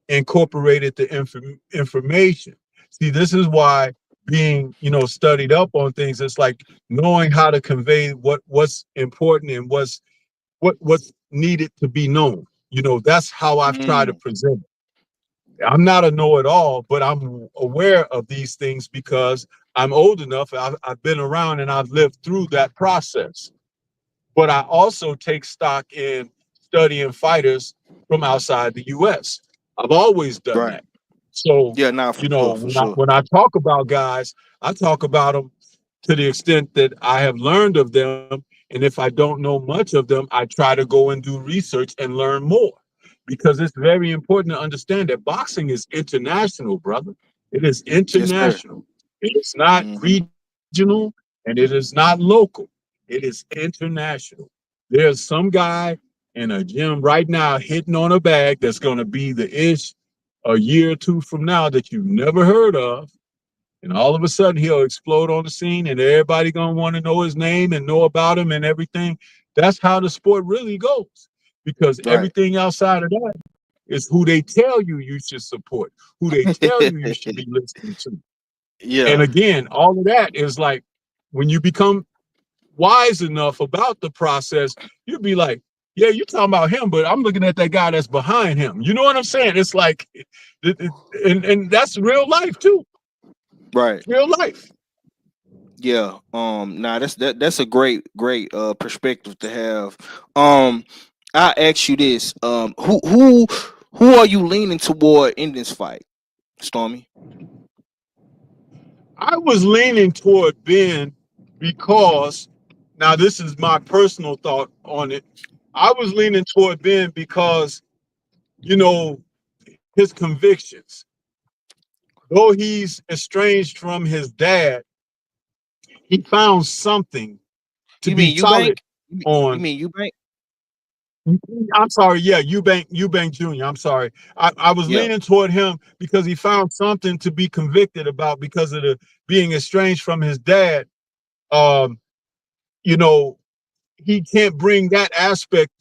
incorporated the information. See, this is why being, studied up on things, it's like knowing how to convey what's important and what's needed to be known. That's how I've tried to present it. I'm not a know-it-all, but I'm aware of these things because I'm old enough. I've been around and I've lived through that process. But I also take stock in studying fighters from outside the U.S. I've always done that. So, yeah, now when I talk about guys, I talk about them to the extent that I have learned of them. And if I don't know much of them, I try to go and do research and learn more. Because it's very important to understand that boxing is international, brother. It is international. Yes, it is not regional and it is not local. It is international. There's some guy in a gym right now hitting on a bag that's going to be the ish a year or two from now that you've never heard of. And all of a sudden he'll explode on the scene and everybody going to want to know his name and know about him and everything. That's how the sport really goes. Because everything outside of that is who they tell you should support, who they tell you should be listening to. Yeah. And again, all of that is like when you become wise enough about the process, you'll be like, yeah, you're talking about him, but I'm looking at that guy that's behind him. You know what I'm saying? It's like, and that's real life too. Right. Real life. Yeah. That's a great perspective to have. I ask you this: who are you leaning toward in this fight, Stormy? I was leaning toward Ben because, now this is my personal thought on it. I was leaning toward Ben because, you know, his convictions. Though he's estranged from his dad, he found something to You be mean Eubank? solid on. You mean Eubank? I'm sorry, yeah, Eubank Jr. I'm sorry. I was Yeah. leaning toward him because he found something to be convicted about because of the being estranged from his dad. Um, you know, he can't bring that aspect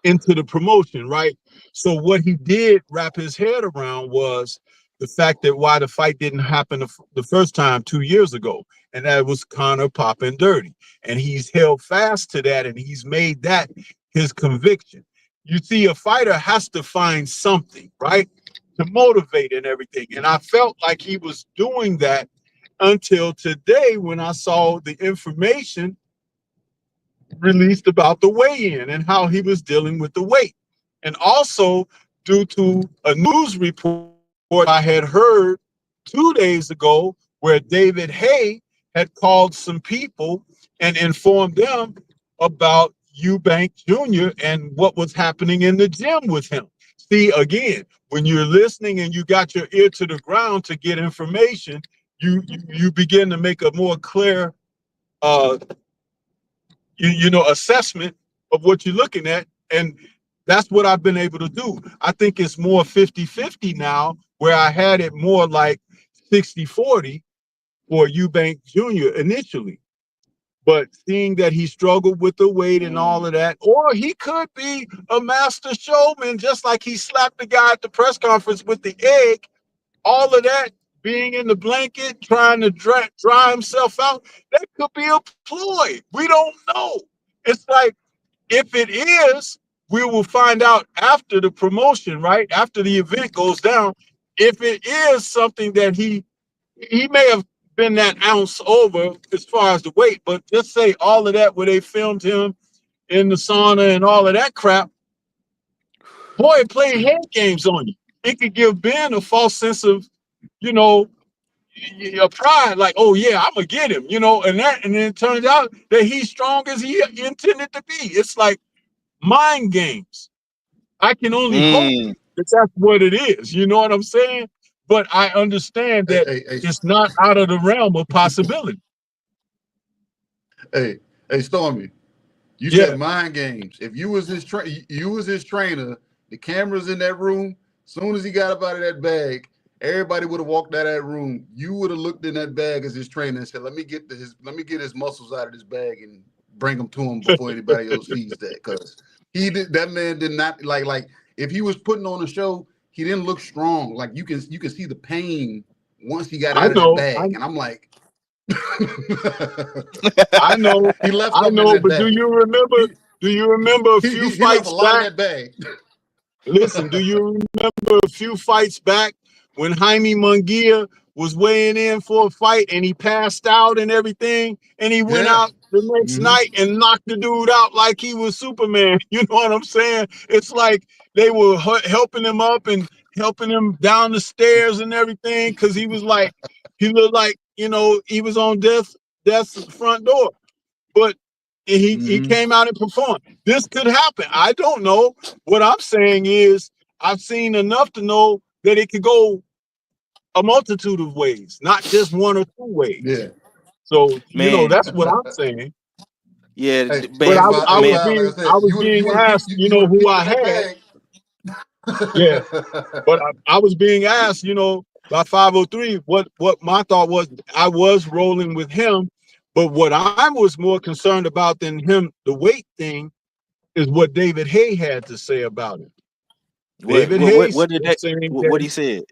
into the promotion, right? So what he did wrap his head around was the fact that why the fight didn't happen the first time 2 years ago, and that was Conor popping dirty, and he's held fast to that, and he's made that his conviction. You see, a fighter has to find something, right, to motivate and everything, and I felt like he was doing that until today when I saw the information released about the weigh-in and how he was dealing with the weight. And also due to a news report I had heard 2 days ago where David Hay had called some people and informed them about Eubank Jr. and what was happening in the gym with him. See, again, when you're listening and you got your ear to the ground to get information, you begin to make a more clear assessment of what you're looking at. And that's what I've been able to do. I think it's more 50-50 now, where I had it more like 60-40 for Eubank Jr. initially. But seeing that he struggled with the weight and all of that, or he could be a master showman, just like he slapped the guy at the press conference with the egg, all of that, being in the blanket, trying to dry himself out, that could be a ploy. We don't know. It's like, if it is, we will find out after the promotion, right? After the event goes down. If it is something that he may have been that ounce over as far as the weight, but just say all of that where they filmed him in the sauna and all of that crap, boy, it played head games on you. It could give Ben a false sense of, you know, a pride, like, oh yeah, I'm gonna get him, and then it turns out that he's strong as he intended to be. It's like mind games. I can only hope that that's what it is. You know what I'm saying? But I understand that it's not out of the realm of possibility. Hey, Stormy, you said mind games. If you was his trainer, the cameras in that room, soon as he got up out of that bag, everybody would have walked out of that room. You would have looked in that bag as his trainer and said, let me get his muscles out of this bag and bring them to him before anybody else sees that. Because that man did not like if he was putting on a show, he didn't look strong. Like you can see the pain once he got out of that bag. And I'm like, I know, he left. I know, but bag. do you remember a few fights back? That bag. Listen, do you remember a few fights back when Jaime Munguia was weighing in for a fight and he passed out and everything, and he went out the next night and knocked the dude out like he was Superman? You know what I'm saying? It's like they were helping him up and helping him down the stairs and everything because he looked like he was on death's front door. But he came out and performed. This could happen. I don't know. What I'm saying is I've seen enough to know that it could go a multitude of ways, not just one or two ways. Yeah. So that's what I'm saying. Yeah, but I was being asked, who I had. Yeah, but I was being asked, by 503, what my thought was. I was rolling with him, but what I was more concerned about than him, the weight thing, is what David Hay had to say about it. What he said?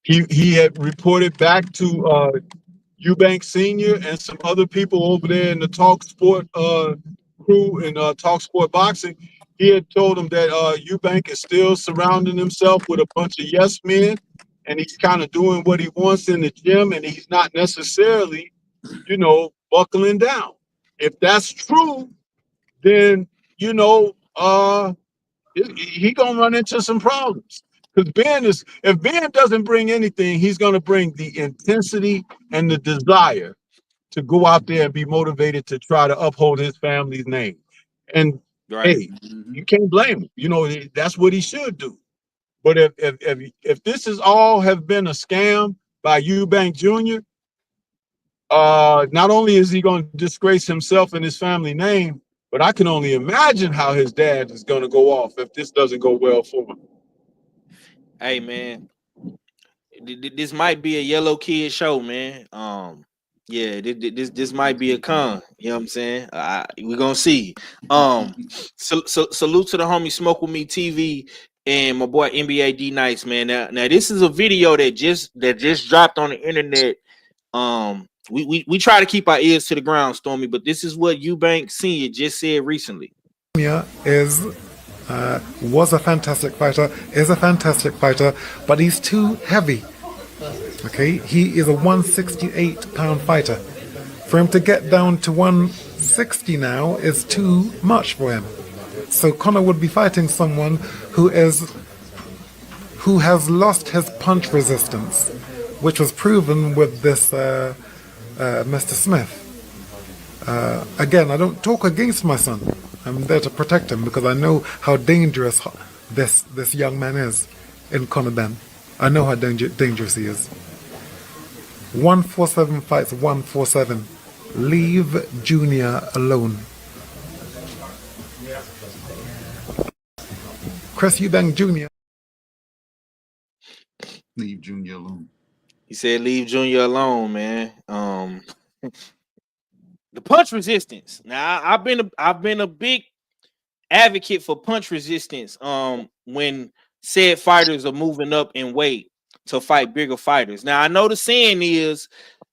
He had reported back to Eubank Senior and some other people over there in the Talk Sport crew and Talk Sport Boxing. He had told him that Eubank is still surrounding himself with a bunch of yes men, and he's kind of doing what he wants in the gym, and he's not necessarily, buckling down. If that's true, then he gonna run into some problems Because if Ben doesn't bring anything, he's going to bring the intensity and the desire to go out there and be motivated to try to uphold his family's name. And Right. hey, you can't blame him. You know, that's what he should do. But if this is all have been a scam by Eubank Jr., not only is he going to disgrace himself and his family name, but I can only imagine how his dad is going to go off if this doesn't go well for him. Hey man, this might be a yellow kid show, man. Yeah, this might be a con. You know what I'm saying? We're gonna see. Salute to the homie Smoke With Me TV and my boy NBA D Nice, man. Now this is a video that just dropped on the internet. We try to keep our ears to the ground, Stormy, but this is what Eubank Senior just said recently. Was a fantastic fighter, is a fantastic fighter, but he's too heavy. Okay, he is a 168-pound fighter. For him to get down to 160 now is too much for him. So Conor would be fighting someone who has lost his punch resistance, which was proven with this Mr. Smith. Again, I don't talk against my son. I'm there to protect him because I know how dangerous this young man is in Conor Ben. I know how dangerous he is. 147 fights 147. Leave Junior alone. Chris Eubank Jr. Leave Junior alone. He said, "Leave Junior alone, man." The punch resistance. Now, I've been a big advocate for punch resistance. When said fighters are moving up in weight to fight bigger fighters. Now, I know the saying is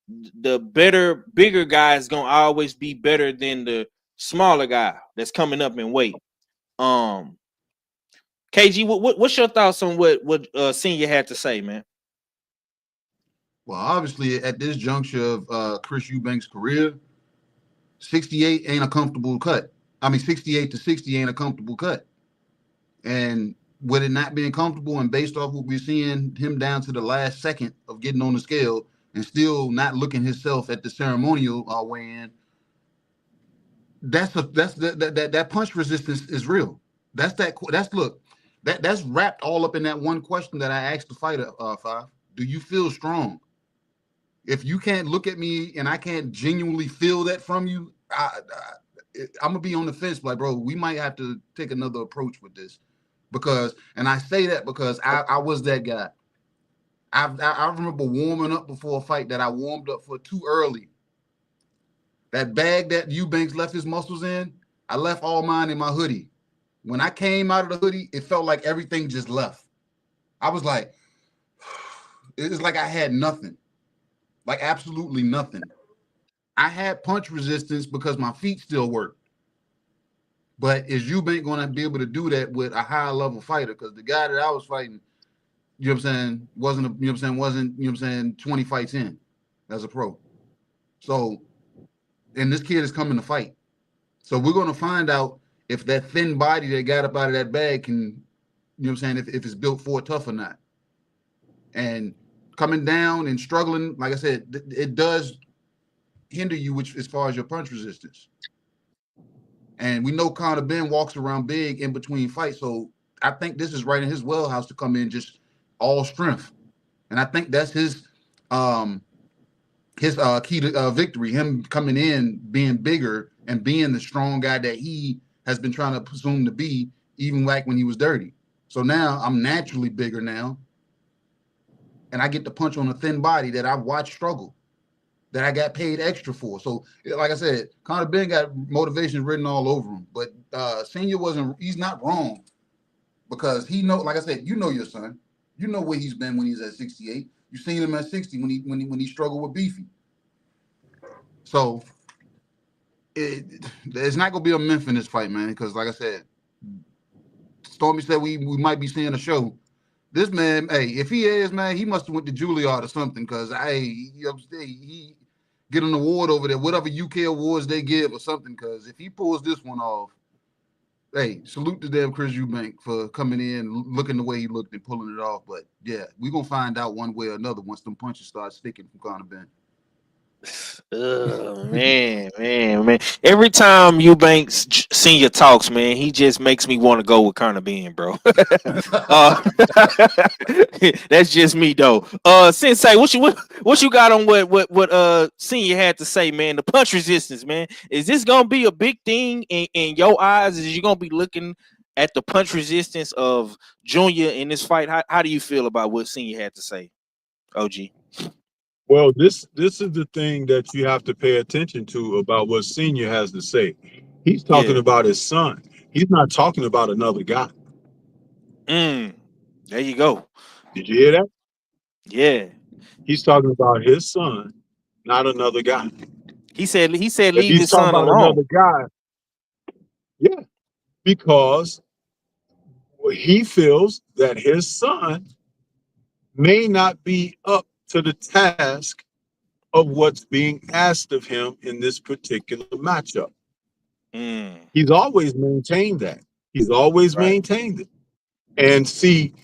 the bigger guy is gonna always be better than the smaller guy that's coming up in weight. KG, what's your thoughts on what Senior had to say, man? Well, obviously, at this juncture of Chris Eubank's career, 68 ain't a comfortable cut. I mean, 68 to 60 ain't a comfortable cut. And with it not being comfortable and based off what we're seeing him down to the last second of getting on the scale and still not looking himself at the ceremonial weigh-in, that punch resistance is real. That's wrapped all up in that one question that I asked the fighter, Five. Do you feel strong? If you can't look at me and I can't genuinely feel that from you, I'm gonna be on the fence, like, bro, we might have to take another approach with this. And I say that because I was that guy. I remember warming up before a fight that I warmed up for too early. That bag that Eubanks left his muscles in, I left all mine in my hoodie. When I came out of the hoodie, it felt like everything just left. I was like, it's like I had nothing. Like absolutely nothing. I had punch resistance because my feet still worked. But is Eubank going to be able to do that with a high level fighter? Because the guy that I was fighting, you know what I'm saying, wasn't 20 fights in as a pro. So, and this kid is coming to fight. So we're going to find out if that thin body that got up out of that bag can, you know what I'm saying, if it's built for tough or not. And coming down and struggling, like I said, it does hinder you as far as your punch resistance. And we know Conor Ben walks around big in between fights, so I think this is right in his wheelhouse to come in just all strength. And I think that's his key to victory, him coming in, being bigger and being the strong guy that he has been trying to presume to be, even like when he was dirty. So now I'm naturally bigger now, and I get to punch on a thin body that I've watched struggle, that I got paid extra for. So, like I said, Conor Ben got motivation written all over him. But Senior he's not wrong, because he know, like I said, you know your son. You know where he's been when he's at 68. You seen him at 60 when he struggled with Beefy. So it's not gonna be a myth in this fight, man, because like I said, Stormy said we might be seeing a show. This man, hey, if he is, man, he must have went to Juilliard or something, because he get an award over there, whatever UK awards they give or something, because if he pulls this one off, hey, salute to damn Chris Eubank for coming in, looking the way he looked and pulling it off. But yeah, we're gonna find out one way or another once them punches start sticking from Conor Ben. Man. Every time Eubanks Senior talks, man, he just makes me want to go with Conor Ben, bro. That's just me though. Sensei, what you got on what Senior had to say, man? The punch resistance, man. Is this gonna be a big thing in your eyes? Is you gonna be looking at the punch resistance of Junior in this fight? How do you feel about what Senior had to say, OG? Well, this is the thing that you have to pay attention to about what Senior has to say. He's talking about his son. He's not talking about another guy. There you go. Did you hear that? Yeah. He's talking about his son, not another guy. He said If leave he's his talking son about alone. another guy, yeah, because he feels that his son may not be up to the task of what's being asked of him in this particular matchup. He's always maintained that. He's always maintained it. And see,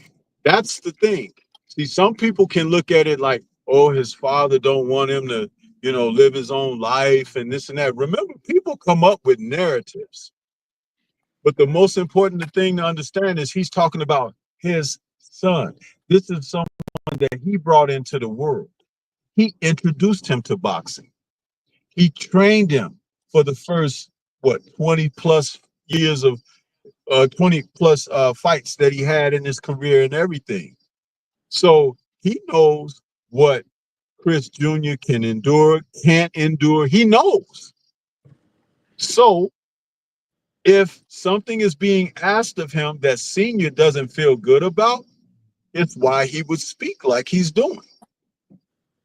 that's the thing. See, some people can look at it like, oh, his father don't want him to, live his own life and this and that. Remember, people come up with narratives. But the most important thing to understand is he's talking about his son. This is someone that he brought into the world. He introduced him to boxing. He trained him for the first, 20 plus years of 20 plus fights that he had in his career and everything. So he knows what Chris Jr. can endure, can't endure. He knows. So if something is being asked of him that Senior doesn't feel good about, it's why he would speak like he's doing.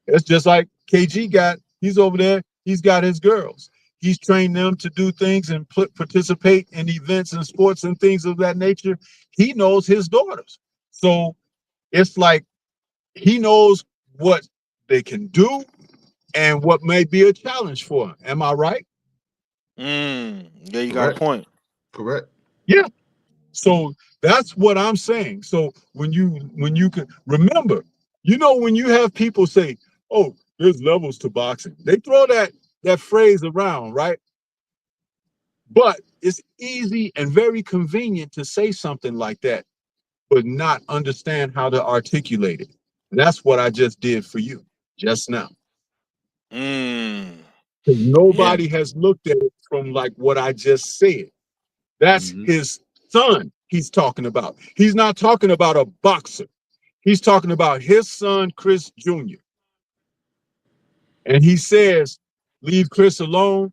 It's just like KG he's over there, he's got his girls. He's trained them to do things and participate in events and sports and things of that nature. He knows his daughters. So it's like he knows what they can do and what may be a challenge for him. Am I right? Yeah, you got a point. Correct. Yeah. So that's what I'm saying. So when you can remember, when you have people say, oh, there's levels to boxing, they throw that phrase around, right? But it's easy and very convenient to say something like that, but not understand how to articulate it. And that's what I just did for you just now. Nobody has looked at it from like what I just said. That's his son he's talking about. He's not talking about a boxer. He's talking about his son, Chris Jr. And he says, leave Chris alone.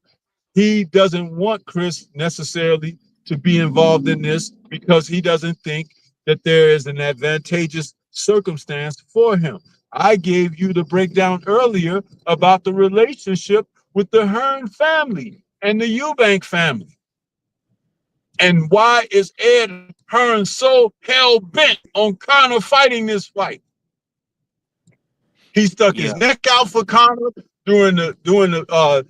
He doesn't want Chris necessarily to be involved in this because he doesn't think that there is an advantageous circumstance for him. I gave you the breakdown earlier about the relationship with the Hearn family and the Eubank family. And why is Ed Hearn so hell-bent on Conor fighting this fight? He stuck his neck out for Conor during the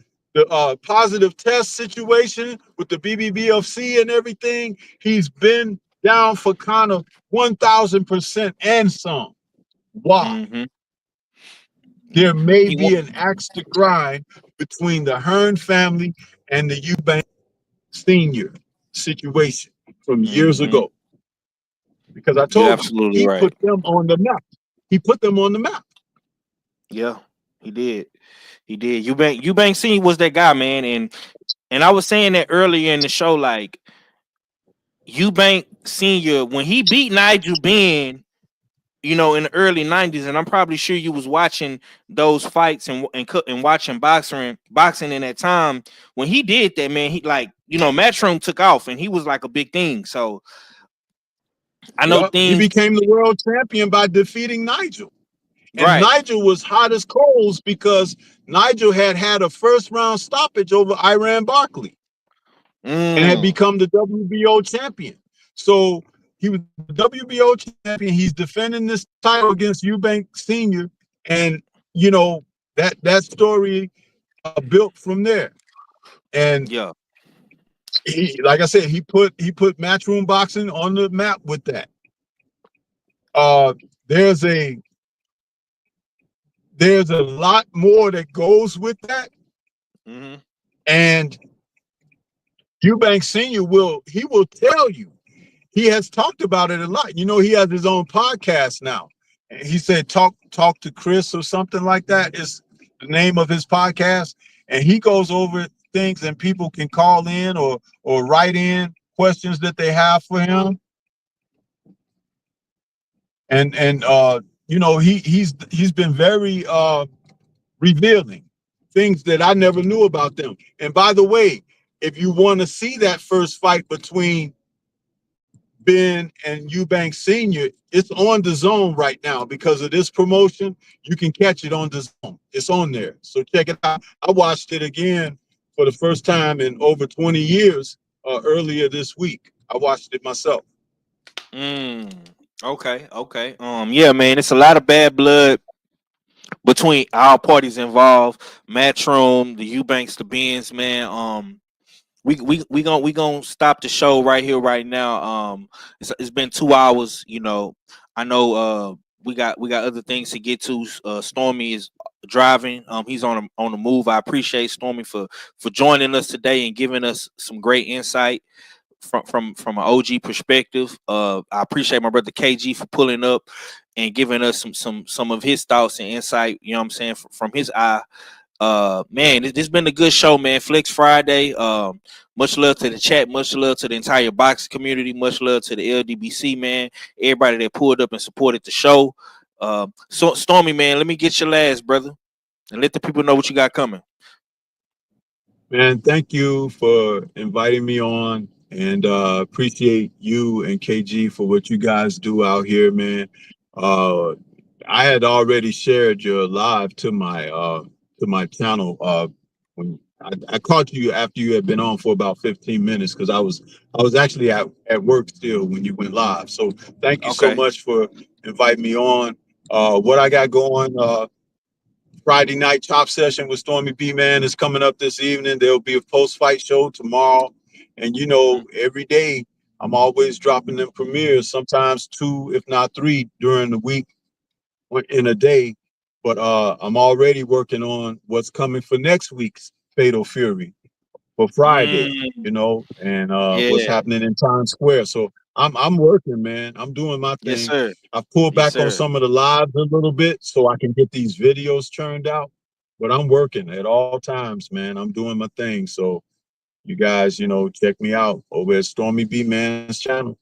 positive test situation with the BBBFC and everything. He's been down for Conor 1,000% and some. Why? There may be an axe to grind between the Hearn family and the Eubank Senior situation from years ago. Because I told you, he put them on the map. He put them on the map. Yeah, he did. He did. Eubank Senior was that guy, man. And I was saying that earlier in the show, like Eubank Senior, when he beat Nigel Benn, in the early 90s, and I'm probably sure you was watching those fights and watching boxing in that time. When he did that, man, he Matchroom took off and he was like a big thing. So I know he became the world champion by defeating Nigel. And Nigel was hot as coals because Nigel had a first round stoppage over Iran Barkley and had become the WBO champion. So he was the WBO champion. He's defending this title against Eubank Senior, and that story built from there. And like I said, he put Matchroom Boxing on the map with that. There's a lot more that goes with that, and Eubank Senior will tell you. He has talked about it a lot. You know, he has his own podcast now. He said talk to Chris or something like that is the name of his podcast, and he goes over things, and people can call in or write in questions that they have for him. And you know, he's been very revealing things that I never knew about them. And by the way, if you want to see that first fight between Ben and Eubank Senior, it's on the Zone right now because of this promotion. You can catch it on the Zone. It's on there, so check it out. I watched it again for the first time in over 20 years earlier this week. I watched it myself. Okay. Yeah, man, it's a lot of bad blood between all parties involved. Matchroom, the Eubanks, the Benz, man. We gonna stop the show right here, right now. It's been 2 hours. You know, I know. We got other things to get to. Stormy is driving. He's on the move. I appreciate Stormy for joining us today and giving us some great insight from an OG perspective. I appreciate my brother KG for pulling up and giving us some of his thoughts and insight. You know what I'm saying, from his eye. Man, this been a good show, man. Flex Friday. Much love to the chat, much love to the entire boxing community, much love to the LDBC, man. Everybody that pulled up and supported the show. So Stormy, man, let me get your last, brother, and let the people know what you got coming. Man, thank you for inviting me on, and appreciate you and KG for what you guys do out here, man. I had already shared your live to my channel when I caught you after you had been on for about 15 minutes because I was actually at work still when you went live. So thank you so much for inviting me on. What I got going, Friday night chop session with Stormy B, man, is coming up this evening. There'll be a post-fight show tomorrow. And, you know, every day I'm always dropping them premieres, sometimes 2, if not 3 during the week in a day. But I'm already working on what's coming for next week's Fatal Fury for Friday, you know, and what's happening in Times Square. So I'm working, man. I'm doing my thing. Yes, sir. I've pulled back on some of the lives a little bit so I can get these videos churned out. But I'm working at all times, man. I'm doing my thing. So you guys, you know, check me out over at Stormy B Man's channel.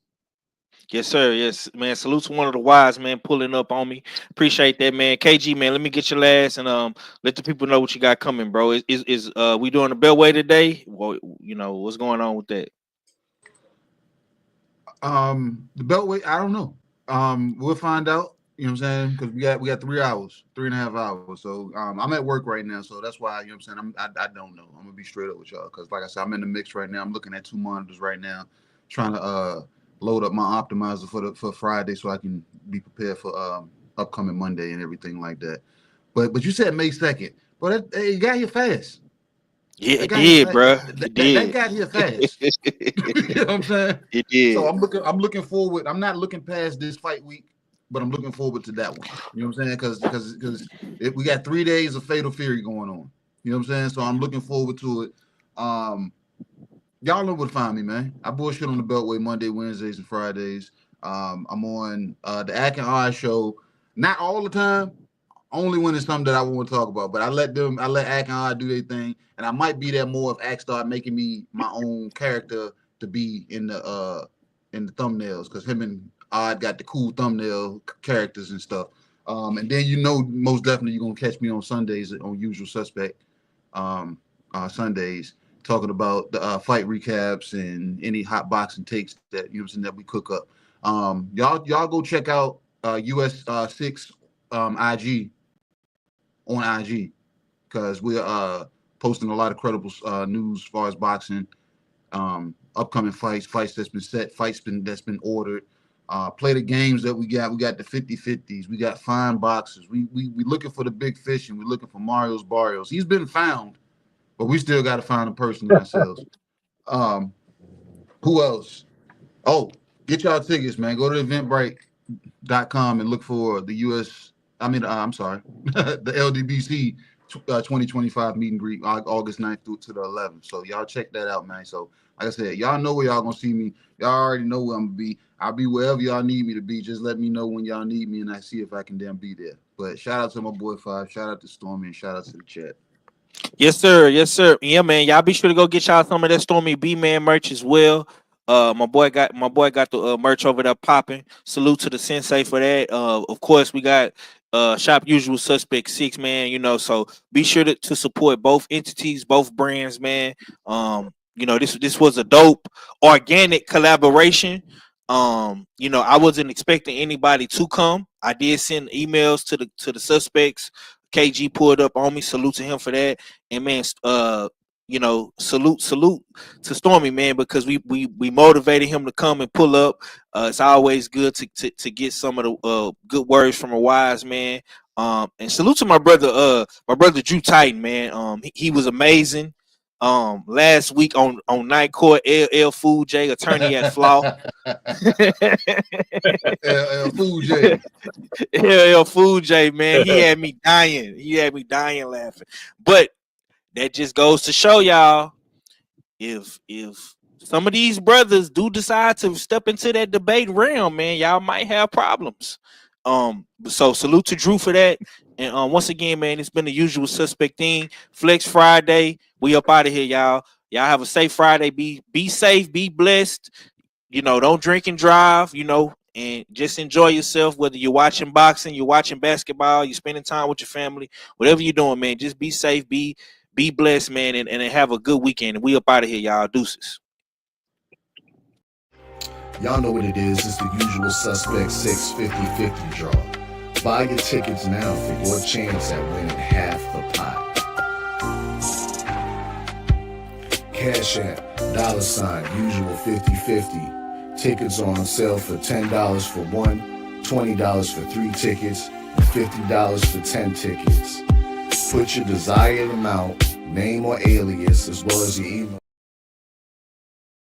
Yes, sir. Yes, man. Salute to one of the wise men pulling up on me. Appreciate that, man. KG, man. Let me get your last and let the people know what you got coming, bro. Is we doing the Beltway today? Well, you know what's going on with that. The Beltway, I don't know. We'll find out. You know what I'm saying? Because we got 3 hours, 3.5 hours. So I'm at work right now, so that's why, you know what I'm saying, I don't know. I'm gonna be straight up with y'all because, like I said, I'm in the mix right now. I'm looking at 2 monitors right now, trying to load up my optimizer for Friday so I can be prepared for upcoming Monday and everything like that. But you said May 2nd, but it got here fast. Yeah, it did, bro. That got here fast. You know what I'm saying? It did. So I'm looking forward. I'm not looking past this fight week, but I'm looking forward to that one. You know what I'm saying? Because we got 3 days of Fatal Fury going on. You know what I'm saying? So I'm looking forward to it. Y'all know where to find me, man. I bullshit on the Beltway Monday, Wednesdays, and Fridays. I'm on the Ack and I show, not all the time, only when it's something that I want to talk about. But I let Ack and I do their thing, and I might be there more if Ack start making me my own character to be in the thumbnails, because him and Odd got the cool thumbnail characters and stuff. And then, you know, most definitely you're gonna catch me on Sundays on Usual Suspect Sundays, talking about the fight recaps and any hot boxing takes that, you know what I'm saying, that we cook up. Y'all go check out US 6 IG on IG, because we're posting a lot of credible news as far as boxing, upcoming fights that's been set, that's been ordered. Play the games that we got. We got the 50-50s. We got fine boxers. We looking for the big fish, and we're looking for Barrios. He's been found, but we still got to find a person ourselves. Who else? Oh, get y'all tickets, man. Go to eventbrite.com and look for the I'm sorry, the LDBC 2025 meet and greet August 9th through to the 11th. So y'all check that out, man. So like I said, y'all know where y'all gonna see me. Y'all already know where I'm gonna be. I'll be wherever y'all need me to be. Just let me know when y'all need me, and I see if I can damn be there. But shout out to my boy Five. Shout out to Stormy, and shout out to the chat. Yes, sir. Yes, sir. Yeah, man. Y'all be sure to go get y'all some of that Stormy B Man merch as well. My boy got the merch over there popping. Salute to the sensei for that. Of course, we got Shop Usual Suspect 6, man. You know, so be sure to support both entities, both brands, man. You know, this was a dope organic collaboration. You know, I wasn't expecting anybody to come. I did send emails to the suspects. KG pulled up on me. Salute to him for that. And man, you know, salute to Stormy, man, because we motivated him to come and pull up. It's always good to get some of the good words from a wise man. And salute to my brother Drew Titan, man. He was amazing. Last week on Night Court, LL Fool J, attorney at Flaw. LL Fool J. LL Fool J, man. He had me dying. Laughing. But that just goes to show y'all, if some of these brothers do decide to step into that debate realm, man, y'all might have problems. So salute to Drew for that. And once again, man, it's been the usual suspect thing. Flex Friday. We up out of here, y'all. Y'all have a safe Friday. Be safe, be blessed. You know, don't drink and drive, you know, and just enjoy yourself, whether you're watching boxing, you're watching basketball, you're spending time with your family, whatever you're doing, man. Just be safe, be blessed, man, and have a good weekend. And we up out of here, y'all. Deuces. Y'all know what it is. It's the Usual Suspect 650-50 draw. Buy your tickets now for your chance at winning half the pot. Cash App, $ Usual 50-50. Tickets are on sale for $10 for one, $20 for 3 tickets, and $50 for 10 tickets. Put your desired amount, name or alias, as well as your email.